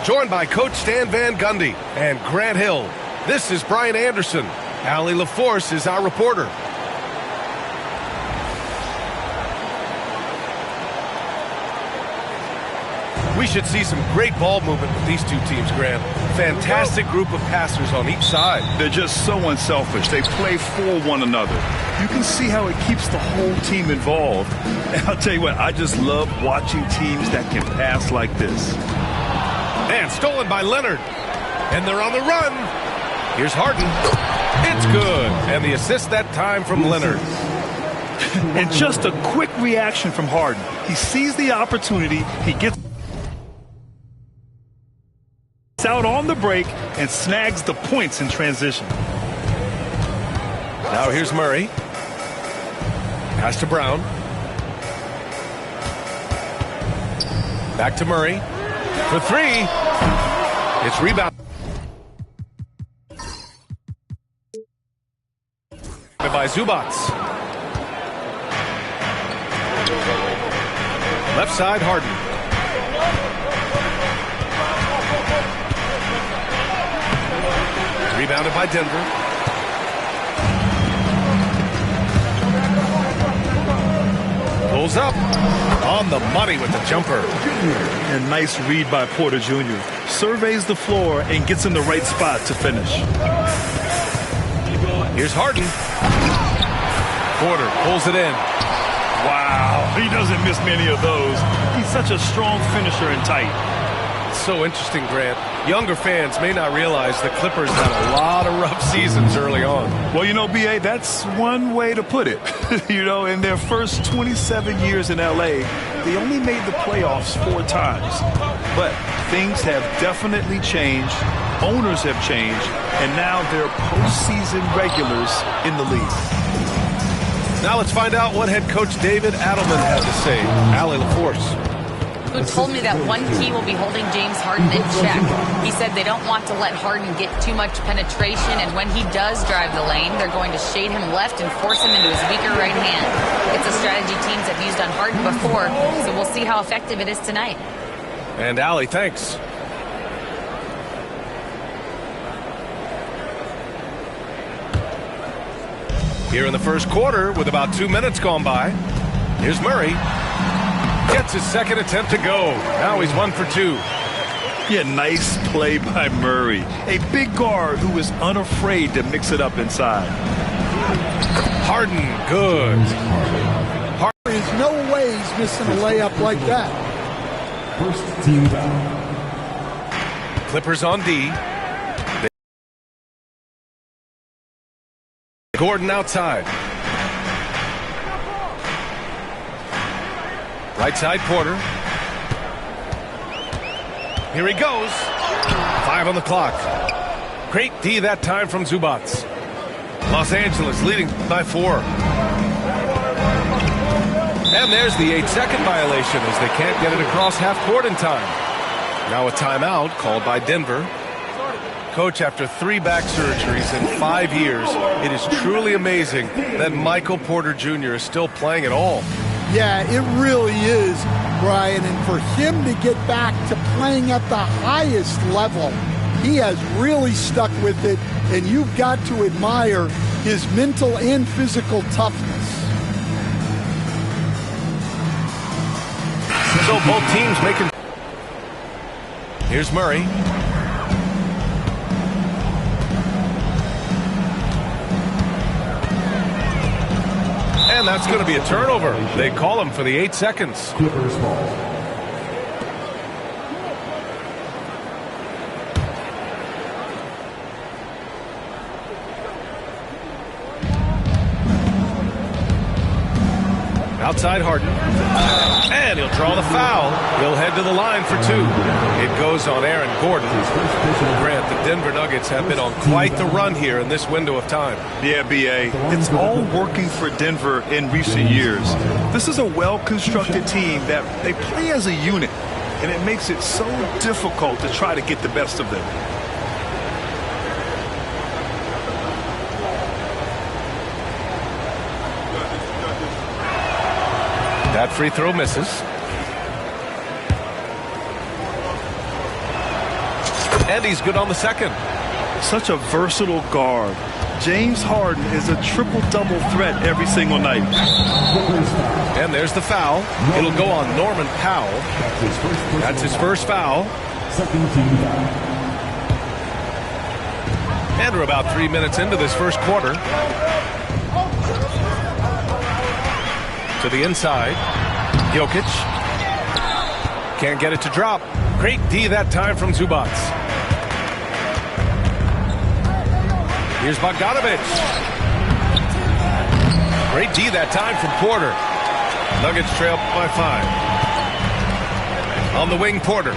Joined by Coach Stan Van Gundy and Grant Hill. This is Brian Anderson. Allie LaForce is our reporter. We should see some great ball movement with these two teams, Grant. Fantastic group of passers on each side. They're just so unselfish. They play for one another. You can see how it keeps the whole team involved. And I'll tell you what, I just love watching teams that can pass like this. And stolen by Leonard. And they're on the run. Here's Harden. It's good. And the assist that time from Leonard. And just a quick reaction from Harden. He sees the opportunity. He gets out on the break and snags the points in transition. Now here's Murray. Pass to Brown. Back to Murray. For three. It's rebound. By Zubats. Left side, Harden. Rebounded by Denver. Pulls up. On the money with the jumper. A nice read by Porter Jr. Surveys the floor and gets in the right spot to finish. Here's Harden. Porter pulls it in. Wow, he doesn't miss many of those. He's such a strong finisher and tight. So interesting, Grant. Younger fans may not realize the Clippers had a lot of rough seasons early on. Well, you know, B.A., that's one way to put it. You know, in their first 27 years in L.A., they only made the playoffs 4 times. But things have definitely changed. Owners have changed. And now they're postseason regulars in the league. Now let's find out what head coach David Adelman had to say. Allie LaForce. Who told me that one key will be holding James Harden in check. He said they don't want to let Harden get too much penetration, and when he does drive the lane, they're going to shade him left and force him into his weaker right hand. It's a strategy teams have used on Harden before, so we'll see how effective it is tonight. And Allie, thanks. Here in the first quarter, with about 2 minutes gone by, here's Murray. Gets his second attempt to go. Now he's 1 for 2. Yeah, nice play by Murray. A big guard who is unafraid to mix it up inside. Harden, good. There's no way he's missing a layup like that. First team down. Clippers on D. Gordon outside. Right side, Porter. Here he goes. 5 on the clock. Great D that time from Zubats. Los Angeles leading by 4. And there's the 8-second violation as they can't get it across half court in time. Now a timeout called by Denver. Coach, after 3 back surgeries in 5 years, it is truly amazing that Michael Porter Jr. is still playing at all. Yeah, it really is, Brian. And for him to get back to playing at the highest level, he has really stuck with it. And you've got to admire his mental and physical toughness. So both teams making... Here's Murray. And that's going to be a turnover. They call him for the 8 seconds. Clippers ball. Outside Harden. And he'll draw the foul. He'll head to the line for 2. It goes on Aaron Gordon. Grant, the Denver Nuggets have been on quite the run here in this window of time. Yeah, B.A., it's all working for Denver in recent years. This is a well-constructed team that they play as a unit, and it makes it so difficult to try to get the best of them. That free throw misses. And he's good on the second. Such a versatile guard. James Harden is a triple-double threat every single night. And there's the foul. It'll go on Norman Powell. That's his first foul. Second team foul. And we're about 3 minutes into this first quarter. To the inside. Jokic. Can't get it to drop. Great D that time from Zubats. Here's Bogdanovich. Great D that time from Porter. Nuggets trail by 5. On the wing, Porter.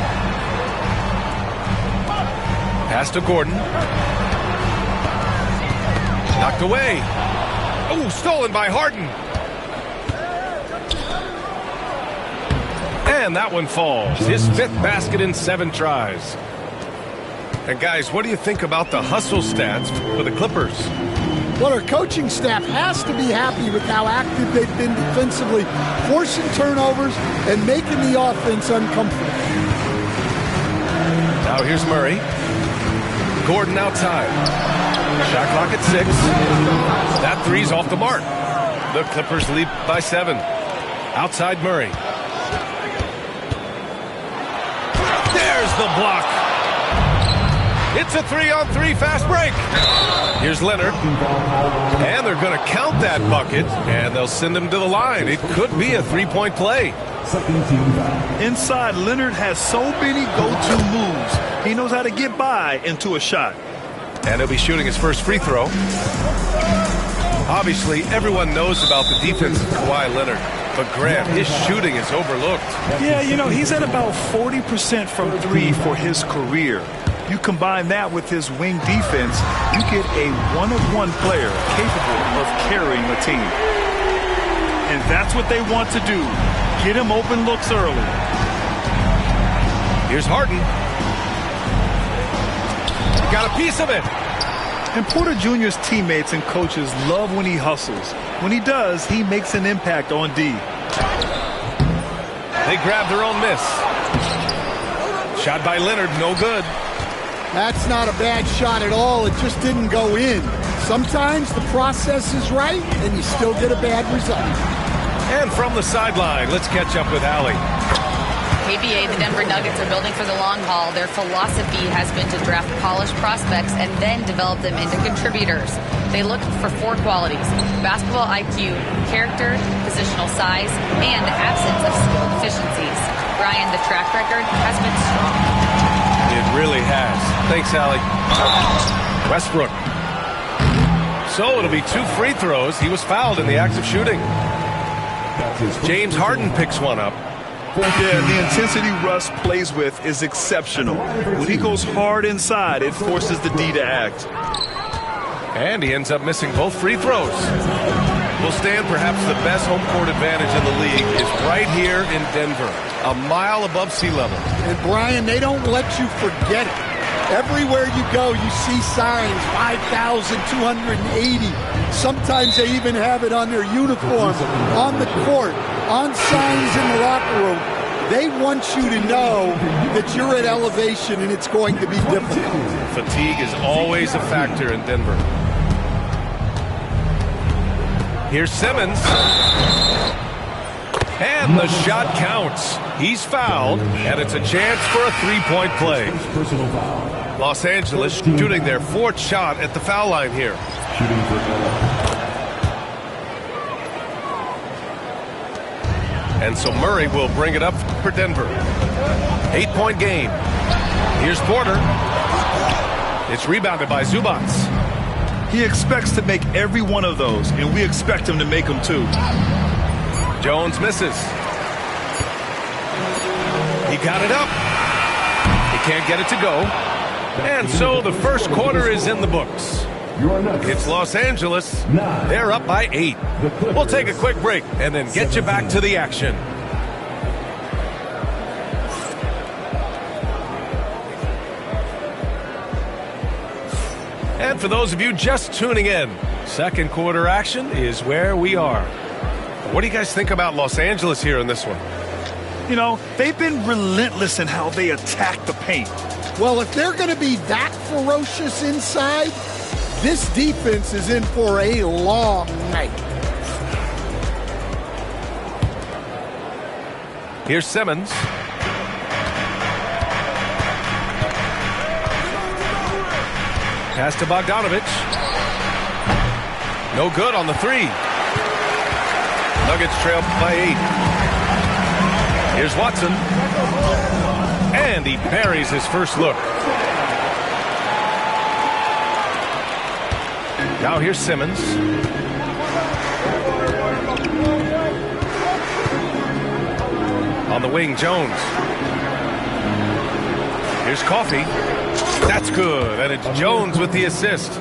Pass to Gordon. Knocked away. Oh, stolen by Harden. And that one falls. His 5th basket in 7 tries. And guys, what do you think about the hustle stats for the Clippers? Well, our coaching staff has to be happy with how active they've been defensively, forcing turnovers and making the offense uncomfortable. Now here's Murray. Gordon outside. Shot clock at 6. That three's off the mark. The Clippers lead by 7. Outside Murray. There's the block. It's a 3-on-3 fast break. Here's Leonard. And they're going to count that bucket, and they'll send him to the line. It could be a 3-point play. Inside, Leonard has so many go-to moves. He knows how to get by into a shot. And he'll be shooting his first free throw. Obviously, everyone knows about the defense of Kawhi Leonard. But Grant, his shooting is overlooked. Yeah, you know, he's at about 40% from 3 for his career. You combine that with his wing defense, you get a one-of-one player capable of carrying a team. And that's what they want to do. Get him open looks early. Here's Harden. He got a piece of it. And Porter Jr.'s teammates and coaches love when he hustles. When he does, he makes an impact on D. They grab their own miss. Shot by Leonard, no good. That's not a bad shot at all. It just didn't go in. Sometimes the process is right, and you still get a bad result. And from the sideline, let's catch up with Allie. KBA, the Denver Nuggets are building for the long haul. Their philosophy has been to draft polished prospects and then develop them into contributors. They look for 4 qualities: basketball IQ, character, positional size, and the absence of skill deficiencies. Brian, the track record has been strong. It really has. Thanks, Allie. Westbrook. So it'll be 2 free throws. He was fouled in the act of shooting. James Harden picks one up. Yeah, the intensity Russ plays with is exceptional. When he goes hard inside, it forces the D to act. And he ends up missing both free throws. Will stand perhaps the best home court advantage in the league is right here in Denver, a mile above sea level. And Brian, they don't let you forget it. Everywhere you go, you see signs, 5,280. Sometimes they even have it on their uniform, on the court, on signs in the locker room. They want you to know that you're at elevation and it's going to be difficult. Fatigue is always a factor in Denver. Here's Simmons. And the shot counts. He's fouled, and it's a chance for a 3-point play. Los Angeles shooting their 4th shot at the foul line here. And so Murray will bring it up for Denver. 8-point game. Here's Porter. It's rebounded by Zubats. He expects to make every one of those, and we expect him to make them too. Jones misses. He got it up. He can't get it to go. And so the first quarter is in the books. It's Los Angeles. They're up by 8. We'll take a quick break and then get you back to the action. And for those of you just tuning in, second quarter action is where we are. What do you guys think about Los Angeles here in this one? You know, they've been relentless in how they attack the paint. Well, if they're going to be that ferocious inside, this defense is in for a long night. Here's Simmons. Pass to Bogdanovich. No good on the 3. Nuggets trail by 8. Here's Watson. And he buries his first look. Now here's Simmons. On the wing, Jones. Here's Coffey. That's good, and it's Jones with the assist.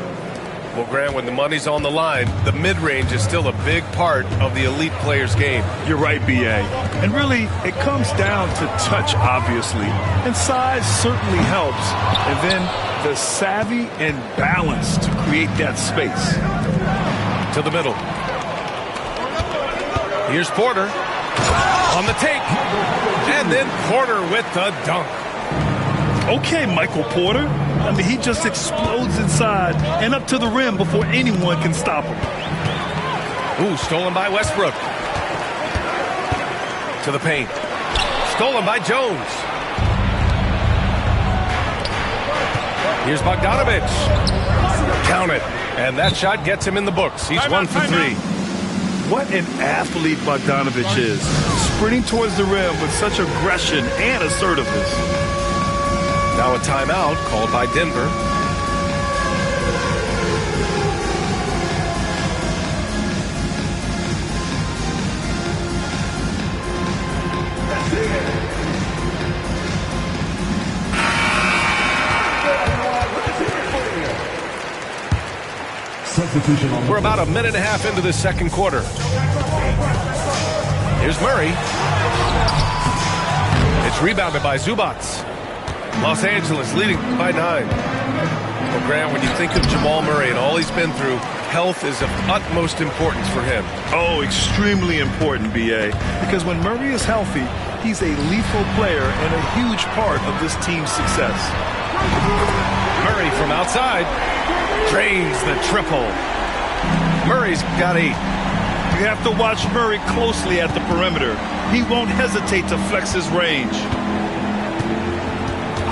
Well, Grant, when the money's on the line, the mid-range is still a big part of the elite player's game. You're right, B.A. And really, it comes down to touch, obviously. And size certainly helps. And then the savvy and balance to create that space. To the middle. Here's Porter. On the take. And then Porter with the dunk. Okay, Michael Porter. I mean, he just explodes inside and up to the rim before anyone can stop him. Ooh, stolen by Westbrook. To the paint. Stolen by Jones. Here's Bogdanovich. Count it. And that shot gets him in the books. He's 1 for 3. What an athlete Bogdanovich is. Sprinting towards the rim with such aggression and assertiveness. Now a timeout called by Denver. We're about a minute and a half into the second quarter. Here's Murray. It's rebounded by Zubac. Los Angeles leading by 9. Well, Grant, when you think of Jamal Murray and all he's been through, health is of utmost importance for him. Oh, extremely important, B.A. Because when Murray is healthy, he's a lethal player and a huge part of this team's success. Murray from outside drains the triple. Murray's got 8. You have to watch Murray closely at the perimeter. He won't hesitate to flex his range.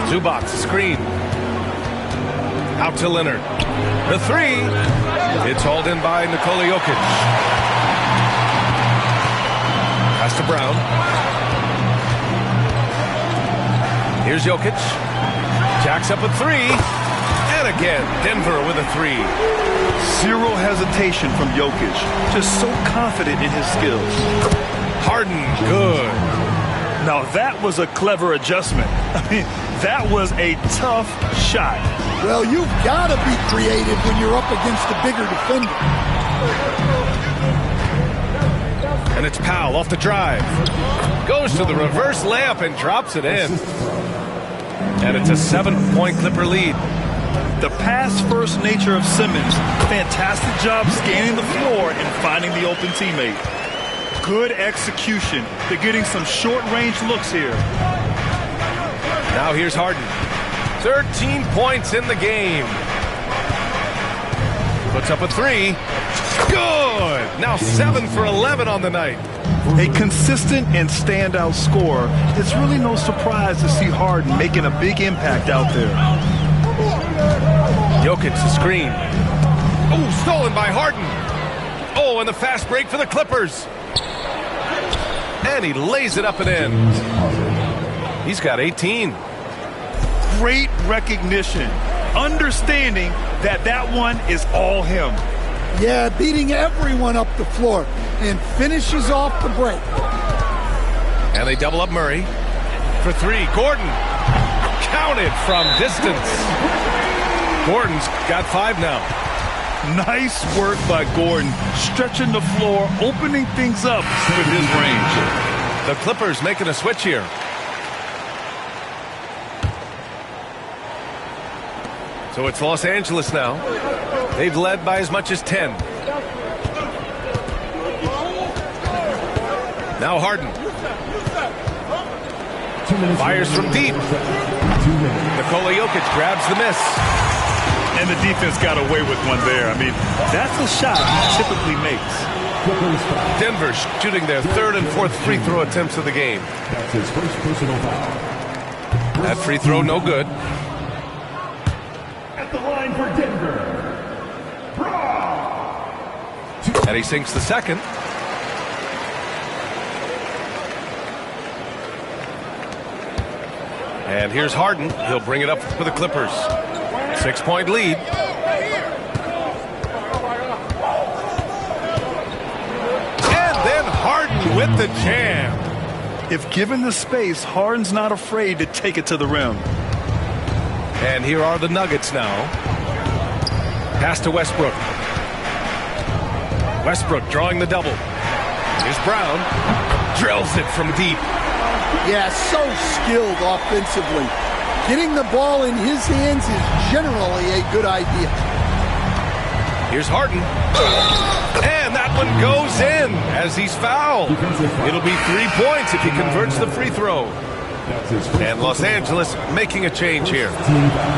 Zubac, screen. Out to Leonard. The 3. It's hauled in by Nikola Jokic. Pass to Brown. Here's Jokic. Jacks up a 3. And again, Denver with a 3. Zero hesitation from Jokic. Just so confident in his skills. Harden, good. Now that was a clever adjustment. I mean, that was a tough shot. Well, you've got to be creative when you're up against a bigger defender. And it's Powell off the drive. Goes to the reverse layup and drops it in. And it's a 7-point Clipper lead. The pass-first nature of Simmons. Fantastic job scanning the floor and finding the open teammate. Good execution. They're getting some short-range looks here. Now here's Harden. 13 points in the game. Puts up a 3. Good! Now 7 for 11 on the night. A consistent and standout scorer. It's really no surprise to see Harden making a big impact out there. Jokic, the screen. Oh, stolen by Harden. Oh, and the fast break for the Clippers. And he lays it up and in. He's got 18. Great recognition. Understanding that that one is all him. Yeah, beating everyone up the floor and finishes off the break. And they double up Murray for 3. Gordon counted from distance. Gordon's got 5 now. Nice work by Gordon, stretching the floor, opening things up with his range. The Clippers making a switch here. So it's Los Angeles now. They've led by as much as 10. Now Harden. Fires from deep. Nikola Jokic grabs the miss. And the defense got away with one there. I mean, that's a shot he typically makes. Denver shooting their 3rd and 4th free throw attempts of the game. That's his first personal foul. That free throw no good. At the line for Denver. And he sinks the second. And here's Harden. He'll bring it up for the Clippers. 6-point lead. with the jam. If given the space, Harden's not afraid to take it to the rim. And here are the Nuggets now. Pass to Westbrook. Westbrook drawing the double. Here's Brown. Drills it from deep. Yeah, so skilled offensively. Getting the ball in his hands is generally a good idea. Here's Harden. And that one goes in as he's fouled. It'll be 3 points if he converts the free throw. And Los Angeles making a change here.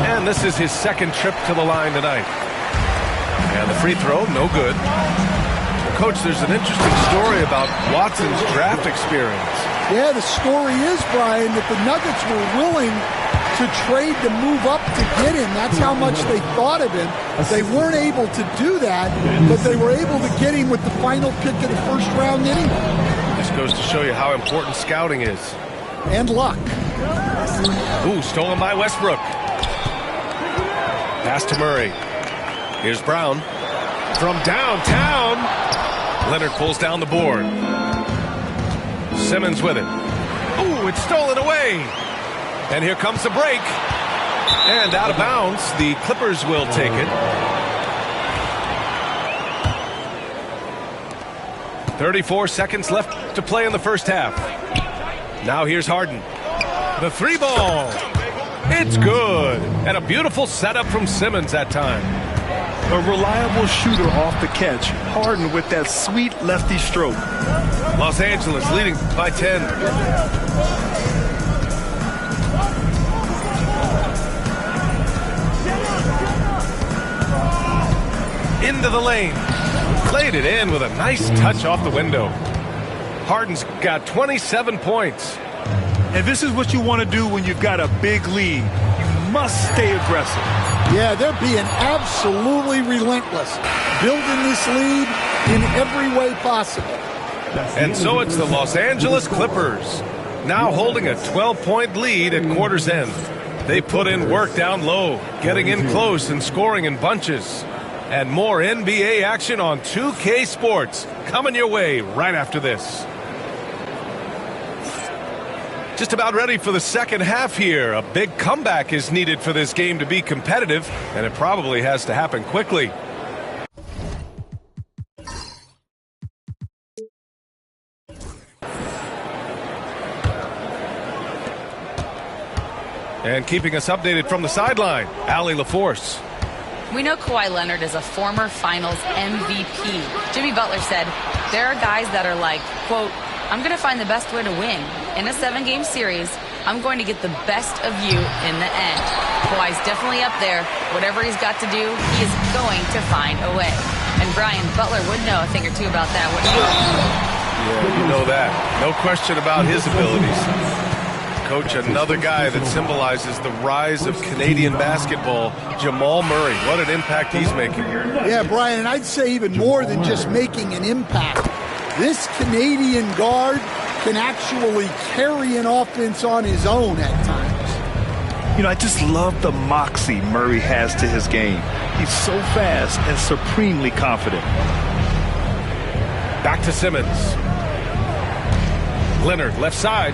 And this is his second trip to the line tonight. And the free throw, no good. Coach, there's an interesting story about Watson's draft experience. Yeah, the story is, Brian, that the Nuggets were willing to trade to move up to get him. That's how much they thought of him. They weren't able to do that, but they were able to get him with the final pick of the first round anyway. This goes to show you how important scouting is. And luck. Ooh, stolen by Westbrook. Pass to Murray. Here's Brown. From downtown. Leonard pulls down the board. Simmons with it. Ooh, it's stolen away. And here comes the break. And out of bounds, the Clippers will take it. 34 seconds left to play in the first half. Now here's Harden. The three ball. It's good. And a beautiful setup from Simmons that time. A reliable shooter off the catch. Harden with that sweet lefty stroke. Los Angeles leading by 10. Into the lane. Played it in with a nice touch off the window. Harden's got 27 points. And this is what you want to do when you've got a big lead. You must stay aggressive. Yeah, they're being absolutely relentless. Building this lead in every way possible. And so it's the Los Angeles Clippers, now holding a 12-point lead at quarter's end. They put in work down low, getting in close and scoring in bunches. And more NBA action on 2K Sports coming your way right after this. Just about ready for the second half here. A big comeback is needed for this game to be competitive, and it probably has to happen quickly. And keeping us updated from the sideline, Allie LaForce. We know Kawhi Leonard is a former finals MVP. Jimmy Butler said, there are guys that are like, quote, I'm going to find the best way to win. In a 7-game series, I'm going to get the best of you in the end. Kawhi's definitely up there. Whatever he's got to do, he is going to find a way. And Brian, Butler would know a thing or two about that, wouldn't you? Yeah, you know that. No question about his abilities. Coach, another guy that symbolizes the rise of Canadian basketball, Jamal Murray. What an impact he's making. Yeah, Brian, and I'd say even more than just making an impact. This Canadian guard can actually carry an offense on his own at times. You know, I just love the moxie Murray has to his game. He's so fast and supremely confident. Back to Simmons. Leonard, left side.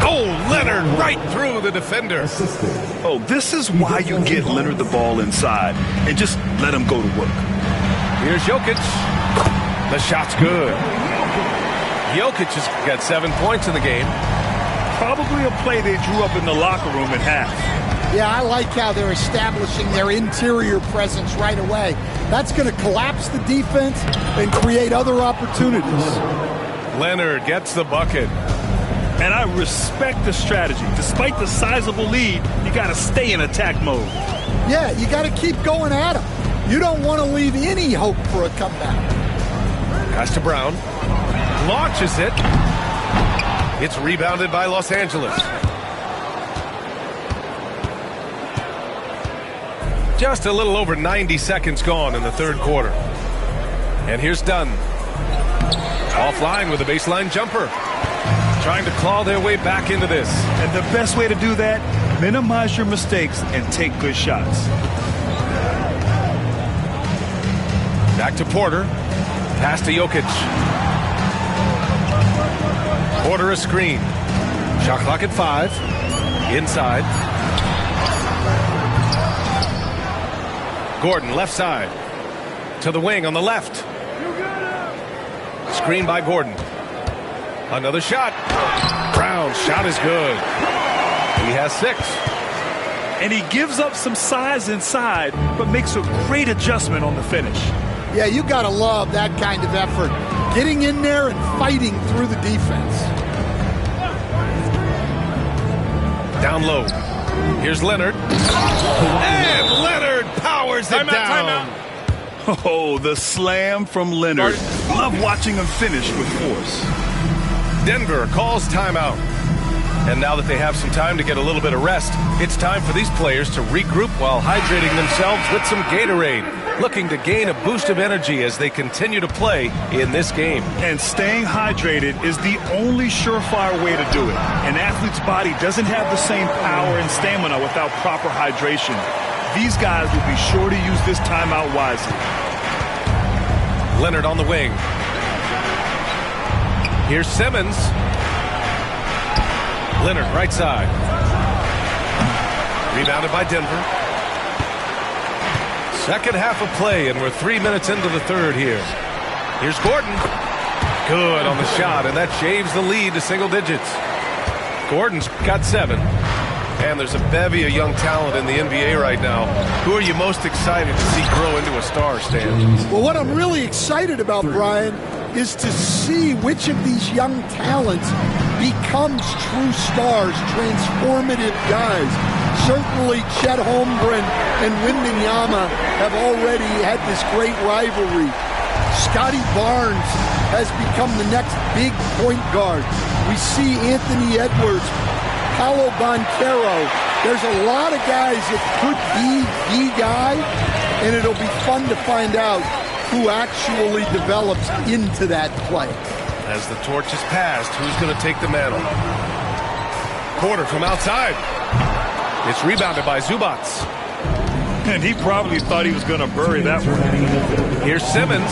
Oh, Leonard right through the defender. Oh, this is why you get Leonard the ball inside and just let him go to work. Here's Jokic. The shot's good. Jokic has got 7 points in the game. Probably a play they drew up in the locker room at half. Yeah, I like how they're establishing their interior presence right away. That's going to collapse the defense and create other opportunities. Leonard gets the bucket. And I respect the strategy. Despite the sizable lead, you got to stay in attack mode. Yeah, you got to keep going at them. You don't want to leave any hope for a comeback. Pass to Brown. Launches it. It's rebounded by Los Angeles. Just a little over 90 seconds gone in the third quarter. And here's Dunn. Offline with a baseline jumper. Trying to claw their way back into this. And the best way to do that, minimize your mistakes and take good shots. Back to Porter. Pass to Jokic. Order a screen. Shot clock at 5. Inside. Gordon, left side. To the wing on the left. Screen by Gordon. Another shot. Brown's shot is good. He has 6. And he gives up some size inside, but makes a great adjustment on the finish. Yeah, you got to love that kind of effort. Getting in there and fighting through the defense. Down low. Here's Leonard. And Leonard powers it down. Oh, the slam from Leonard. Love watching him finish with force. Denver calls timeout. And now that they have some time to get a little bit of rest, it's time for these players to regroup while hydrating themselves with some Gatorade, looking to gain a boost of energy as they continue to play in this game. And staying hydrated is the only surefire way to do it. An athlete's body doesn't have the same power and stamina without proper hydration. These guys will be sure to use this timeout wisely. Leonard on the wing. Here's Simmons. Leonard, right side. Rebounded by Denver. Second half of play, and we're 3 minutes into the third here. Here's Gordon. Good on the shot, and that shaves the lead to single digits. Gordon's got 7. And there's a bevy of young talent in the NBA right now. Who are you most excited to see grow into a star, Stan? Well, what I'm really excited about, Brian, is to see which of these young talents becomes true stars, transformative guys. Certainly Chet Holmgren and Wembanyama have already had this great rivalry. Scotty Barnes has become the next big point guard. We see Anthony Edwards, Paolo Banchero. There's a lot of guys that could be the guy, and it'll be fun to find out who actually develops into that play. As the torch is passed, who's going to take the mantle? Porter from outside. It's rebounded by Zubac. And he probably thought he was going to bury that one. Here's Simmons.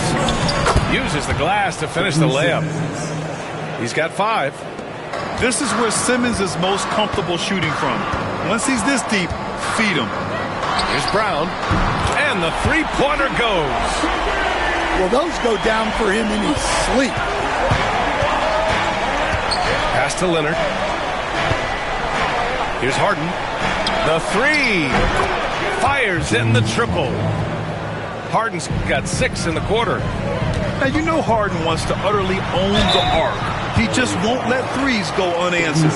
Uses the glass to finish the layup. He's got 5. This is where Simmons is most comfortable shooting from. Once he's this deep, feed him. Here's Brown. And the three-pointer goes. Well, those go down for him in his sleep. Pass to Leonard. Here's Harden. The 3. Fires in the triple. Harden's got 6 in the quarter. Now, you know Harden wants to utterly own the arc. He just won't let threes go unanswered.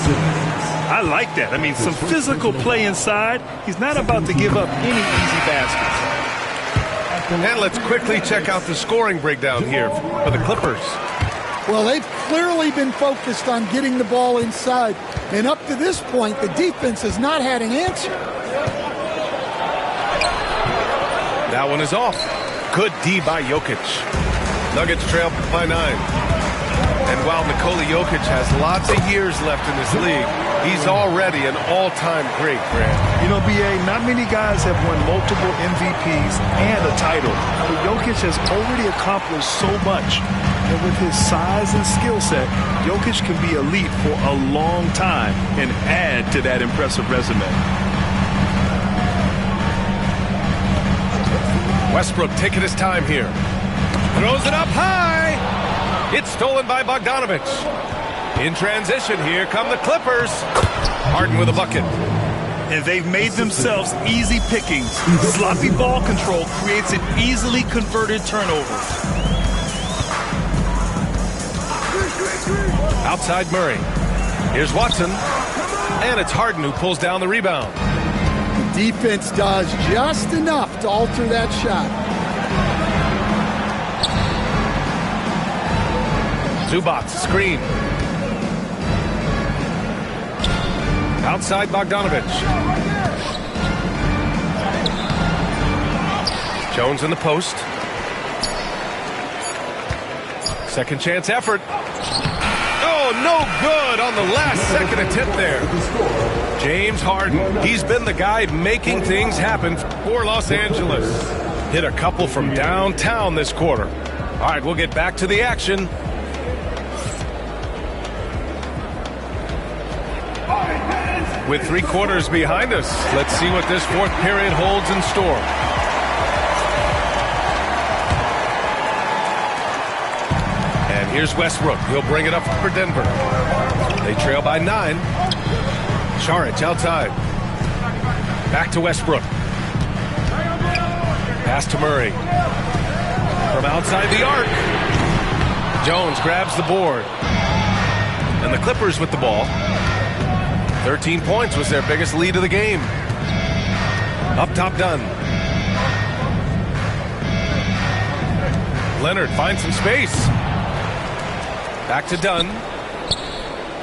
I like that. I mean, some physical play inside. He's not about to give up any easy baskets. And let's quickly check out the scoring breakdown here for the Clippers. Well, they've clearly been focused on getting the ball inside. And up to this point, the defense has not had an answer. That one is off. Good D by Jokic. Nuggets trail by 9. And while Nikola Jokic has lots of years left in this league, he's already an all-time great, Grant. You know, B.A., not many guys have won multiple MVPs and a title. But Jokic has already accomplished so much. And with his size and skill set, Jokic can be elite for a long time and add to that impressive resume. Westbrook taking his time here. Throws it up high. It's stolen by Bogdanovich. In transition, here come the Clippers. Harden with a bucket. And they've made themselves easy pickings. Sloppy ball control creates an easily converted turnover. Outside Murray. Here's Watson. And it's Harden who pulls down the rebound. The defense does just enough to alter that shot. Zubac, screen. Outside Bogdanovich. Jones in the post. Second chance effort. Oh, no good on the last second attempt there. James Harden, he's been the guy making things happen for Los Angeles. Hit a couple from downtown this quarter. All right, we'll get back to the action. With 3 quarters behind us, let's see what this fourth period holds in store. And here's Westbrook. He'll bring it up for Denver. They trail by 9. Saric outside. Back to Westbrook. Pass to Murray. From outside the arc. Jones grabs the board. And the Clippers with the ball. 13 points was their biggest lead of the game. Up top, Dunn. Leonard finds some space. Back to Dunn.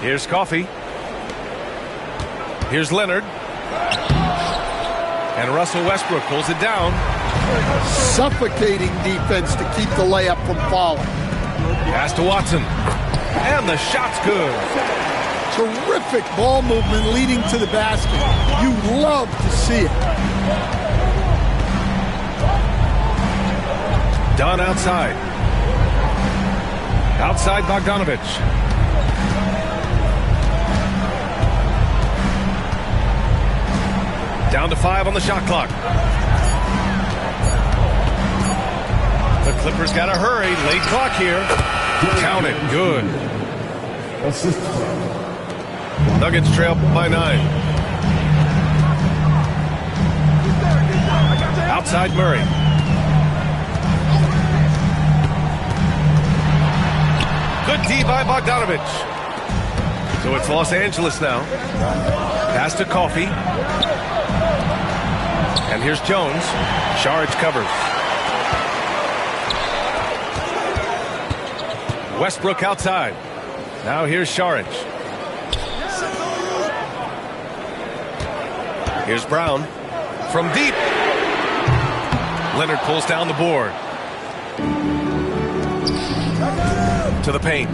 Here's Coffey. Here's Leonard. And Russell Westbrook pulls it down. Suffocating defense to keep the layup from falling. Pass to Watson. And the shot's good. Terrific ball movement leading to the basket. You love to see it. Dunn outside. Outside Bogdanovich. Down to 5 on the shot clock. The Clippers got to hurry. Late clock here. Count it. Good. Nuggets trail by 9. Outside Murray. Good D by Bogdanovich. So it's Los Angeles now. Pass to Coffey. And here's Jones. Saric covers. Westbrook outside. Now here's Saric. Here's Brown from deep. Leonard pulls down the board. To the paint.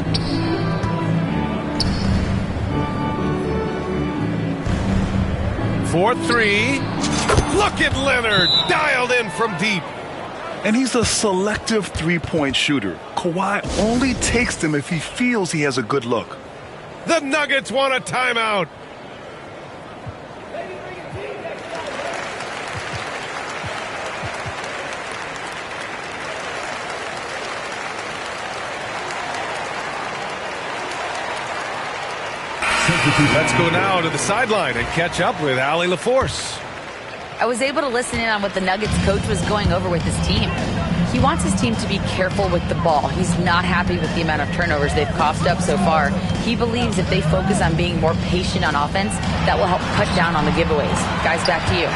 For 3. Look at Leonard dialed in from deep. And he's a selective three-point shooter. Kawhi only takes them if he feels he has a good look. The Nuggets want a timeout. Let's go now to the sideline and catch up with Allie LaForce. I was able to listen in on what the Nuggets coach was going over with his team. He wants his team to be careful with the ball. He's not happy with the amount of turnovers they've coughed up so far. He believes if they focus on being more patient on offense, that will help cut down on the giveaways. Guys, back to you.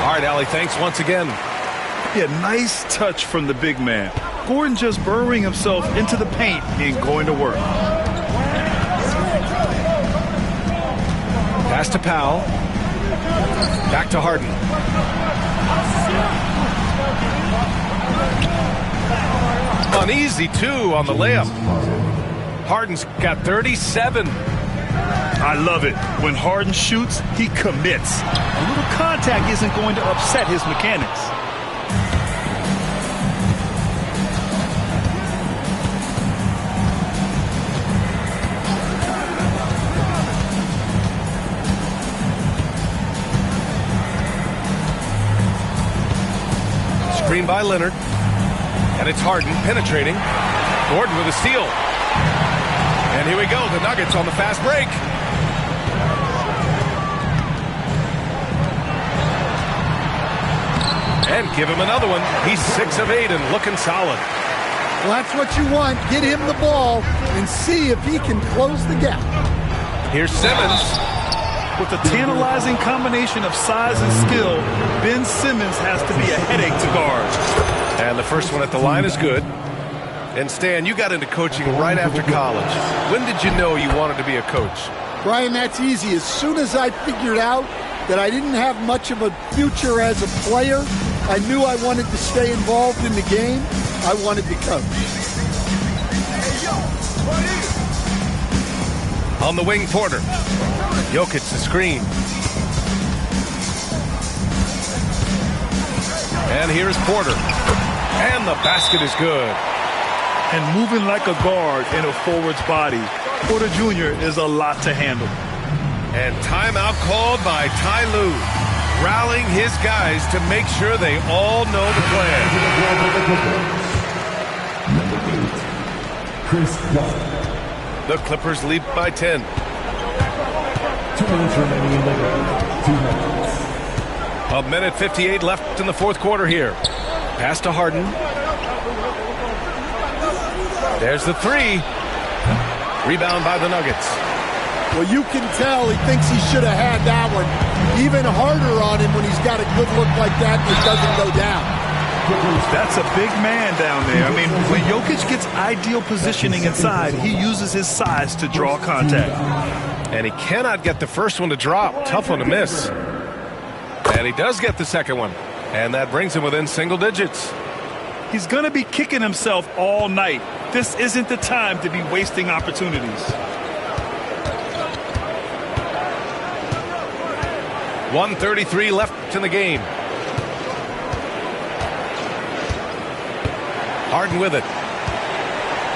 All right, Allie, thanks once again. Yeah, nice touch from the big man. Gordon just burrowing himself into the paint and going to work. Pass to Powell. Back to Harden. Uneasy, too, on the layup. Harden's got 37. I love it. When Harden shoots, he commits. A little contact isn't going to upset his mechanics. Screen by Leonard. And it's Harden penetrating. Gordon with a steal. And here we go. The Nuggets on the fast break. And give him another one. He's 6 of 8 and looking solid. Well, that's what you want. Get him the ball and see if he can close the gap. Here's Simmons. With a tantalizing combination of size and skill, Ben Simmons has to be a headache to guard. And the first one at the line is good. And Stan, you got into coaching right after college. When did you know you wanted to be a coach? Brian, that's easy. As soon as I figured out that I didn't have much of a future as a player, I knew I wanted to stay involved in the game. I wanted to coach. On the wing, Porter. Jokic the screen. And here's Porter. And the basket is good. and moving like a guard in a forward's body. Porter Jr. is a lot to handle. And timeout called by Ty Lue, rallying his guys to make sure they all know the plan. Number 8, Chris Dunn. The Clippers lead by 10. 2 minutes remaining in the game. 2 minutes. A minute 58 left in the fourth quarter here. Pass to Harden. There's the three. Rebound by the Nuggets. Well, you can tell he thinks he should have had that one. Even harder on him when he's got a good look like that and it doesn't go down. That's a big man down there. I mean, when Jokic gets ideal positioning inside, he uses his size to draw contact. And he cannot get the first one to drop. Tough one to miss. And he does get the second one. And that brings him within single digits. He's going to be kicking himself all night. This isn't the time to be wasting opportunities. 1:33 left in the game. Harden with it.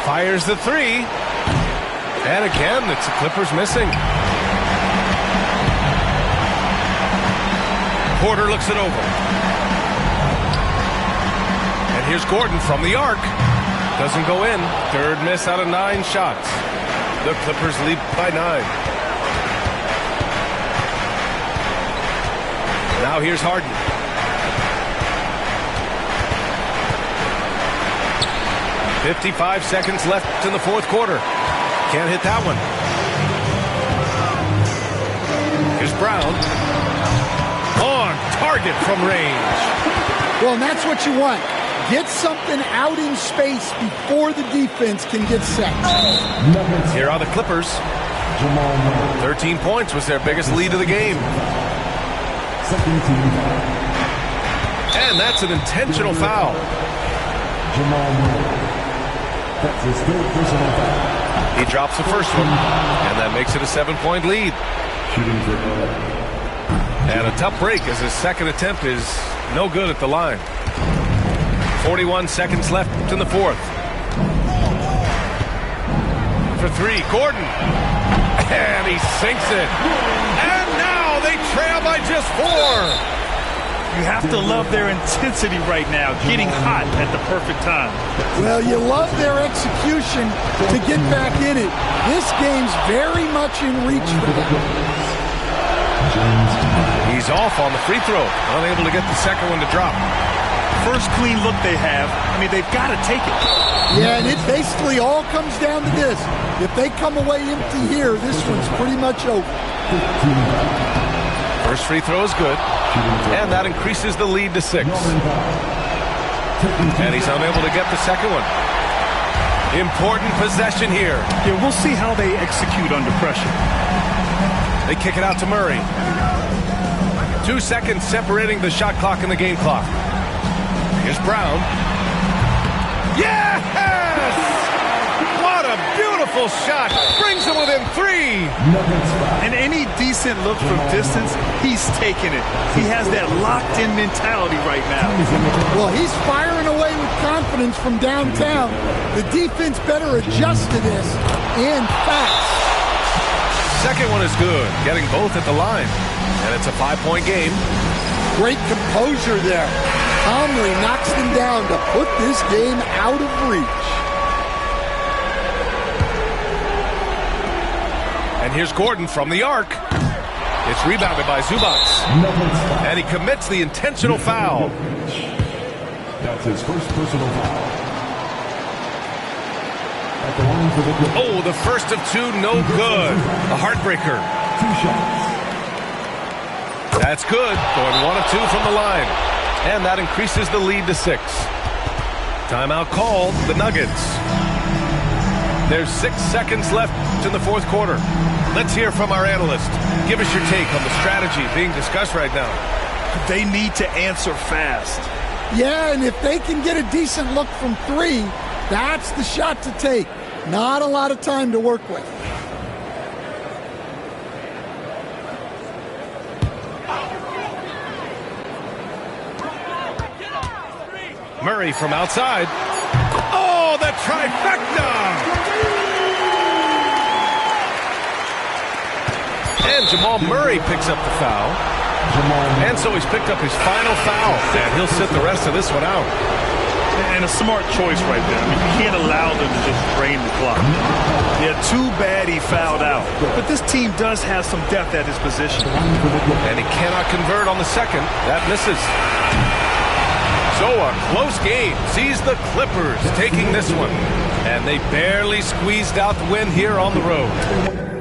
Fires the three. And again, it's the Clippers missing. Porter looks it over. And here's Gordon from the arc. Doesn't go in. Third miss out of 9 shots. The Clippers lead by 9. Now here's Harden. "55 seconds left in the fourth quarter. Can't hit that one. Here's Brown. On target from range. Well, and that's what you want. Get something out in space before the defense can get set. Here are the Clippers. 13 points was their biggest lead of the game. And that's an intentional foul. That's his third personal foul. He drops the first one, and that makes it a 7-point lead. Shooting for And a tough break as his second attempt is no good at the line. 41 seconds left in the fourth. For three, Gordon. And he sinks it. And now they trail by just 4. You have to love their intensity right now, getting hot at the perfect time. Well, you love their execution to get back in it. This game's very much in reach for them. He's off on the free throw, unable to get the second one to drop. First clean look they have. I mean, they've got to take it. Yeah, and it basically all comes down to this. If they come away empty here, this one's pretty much over. First free throw is good, and that increases the lead to 6. And he's unable to get the second one. Important possession here. Yeah, we'll see how they execute under pressure. They kick it out to Murray. 2 seconds separating the shot clock and the game clock. Here's Brown. Yes! What a beautiful shot. Brings him within 3. And any decent look from distance, he's taking it. He has that locked-in mentality right now. Well, he's firing away with confidence from downtown. The defense better adjust to this, and fast. Second one is good, getting both at the line. And it's a 5-point game. Great composure there. Calmly knocks them down to put this game out of reach. And here's Gordon from the arc. It's rebounded by Zubac. And he commits the intentional foul. That's his first personal foul. Oh, the first of 2, no good. A heartbreaker. 2 shots. That's good. Going 1 of 2 from the line. And that increases the lead to 6. Timeout called, the Nuggets. There's 6 seconds left in the fourth quarter. Let's hear from our analyst. Give us your take on the strategy being discussed right now. They need to answer fast. Yeah, and if they can get a decent look from 3, that's the shot to take. Not a lot of time to work with. Murray from outside. Oh, Oh, the trifecta! And Jamal Murray picks up the foul. And so he's picked up his final foul. And he'll sit the rest of this one out. And a smart choice right there. I mean, you can't allow them to just drain the clock. Yeah, too bad he fouled out. But this team does have some depth at his position. And he cannot convert on the second. That misses. So a close game sees the Clippers taking this one. And they barely squeezed out the win here on the road.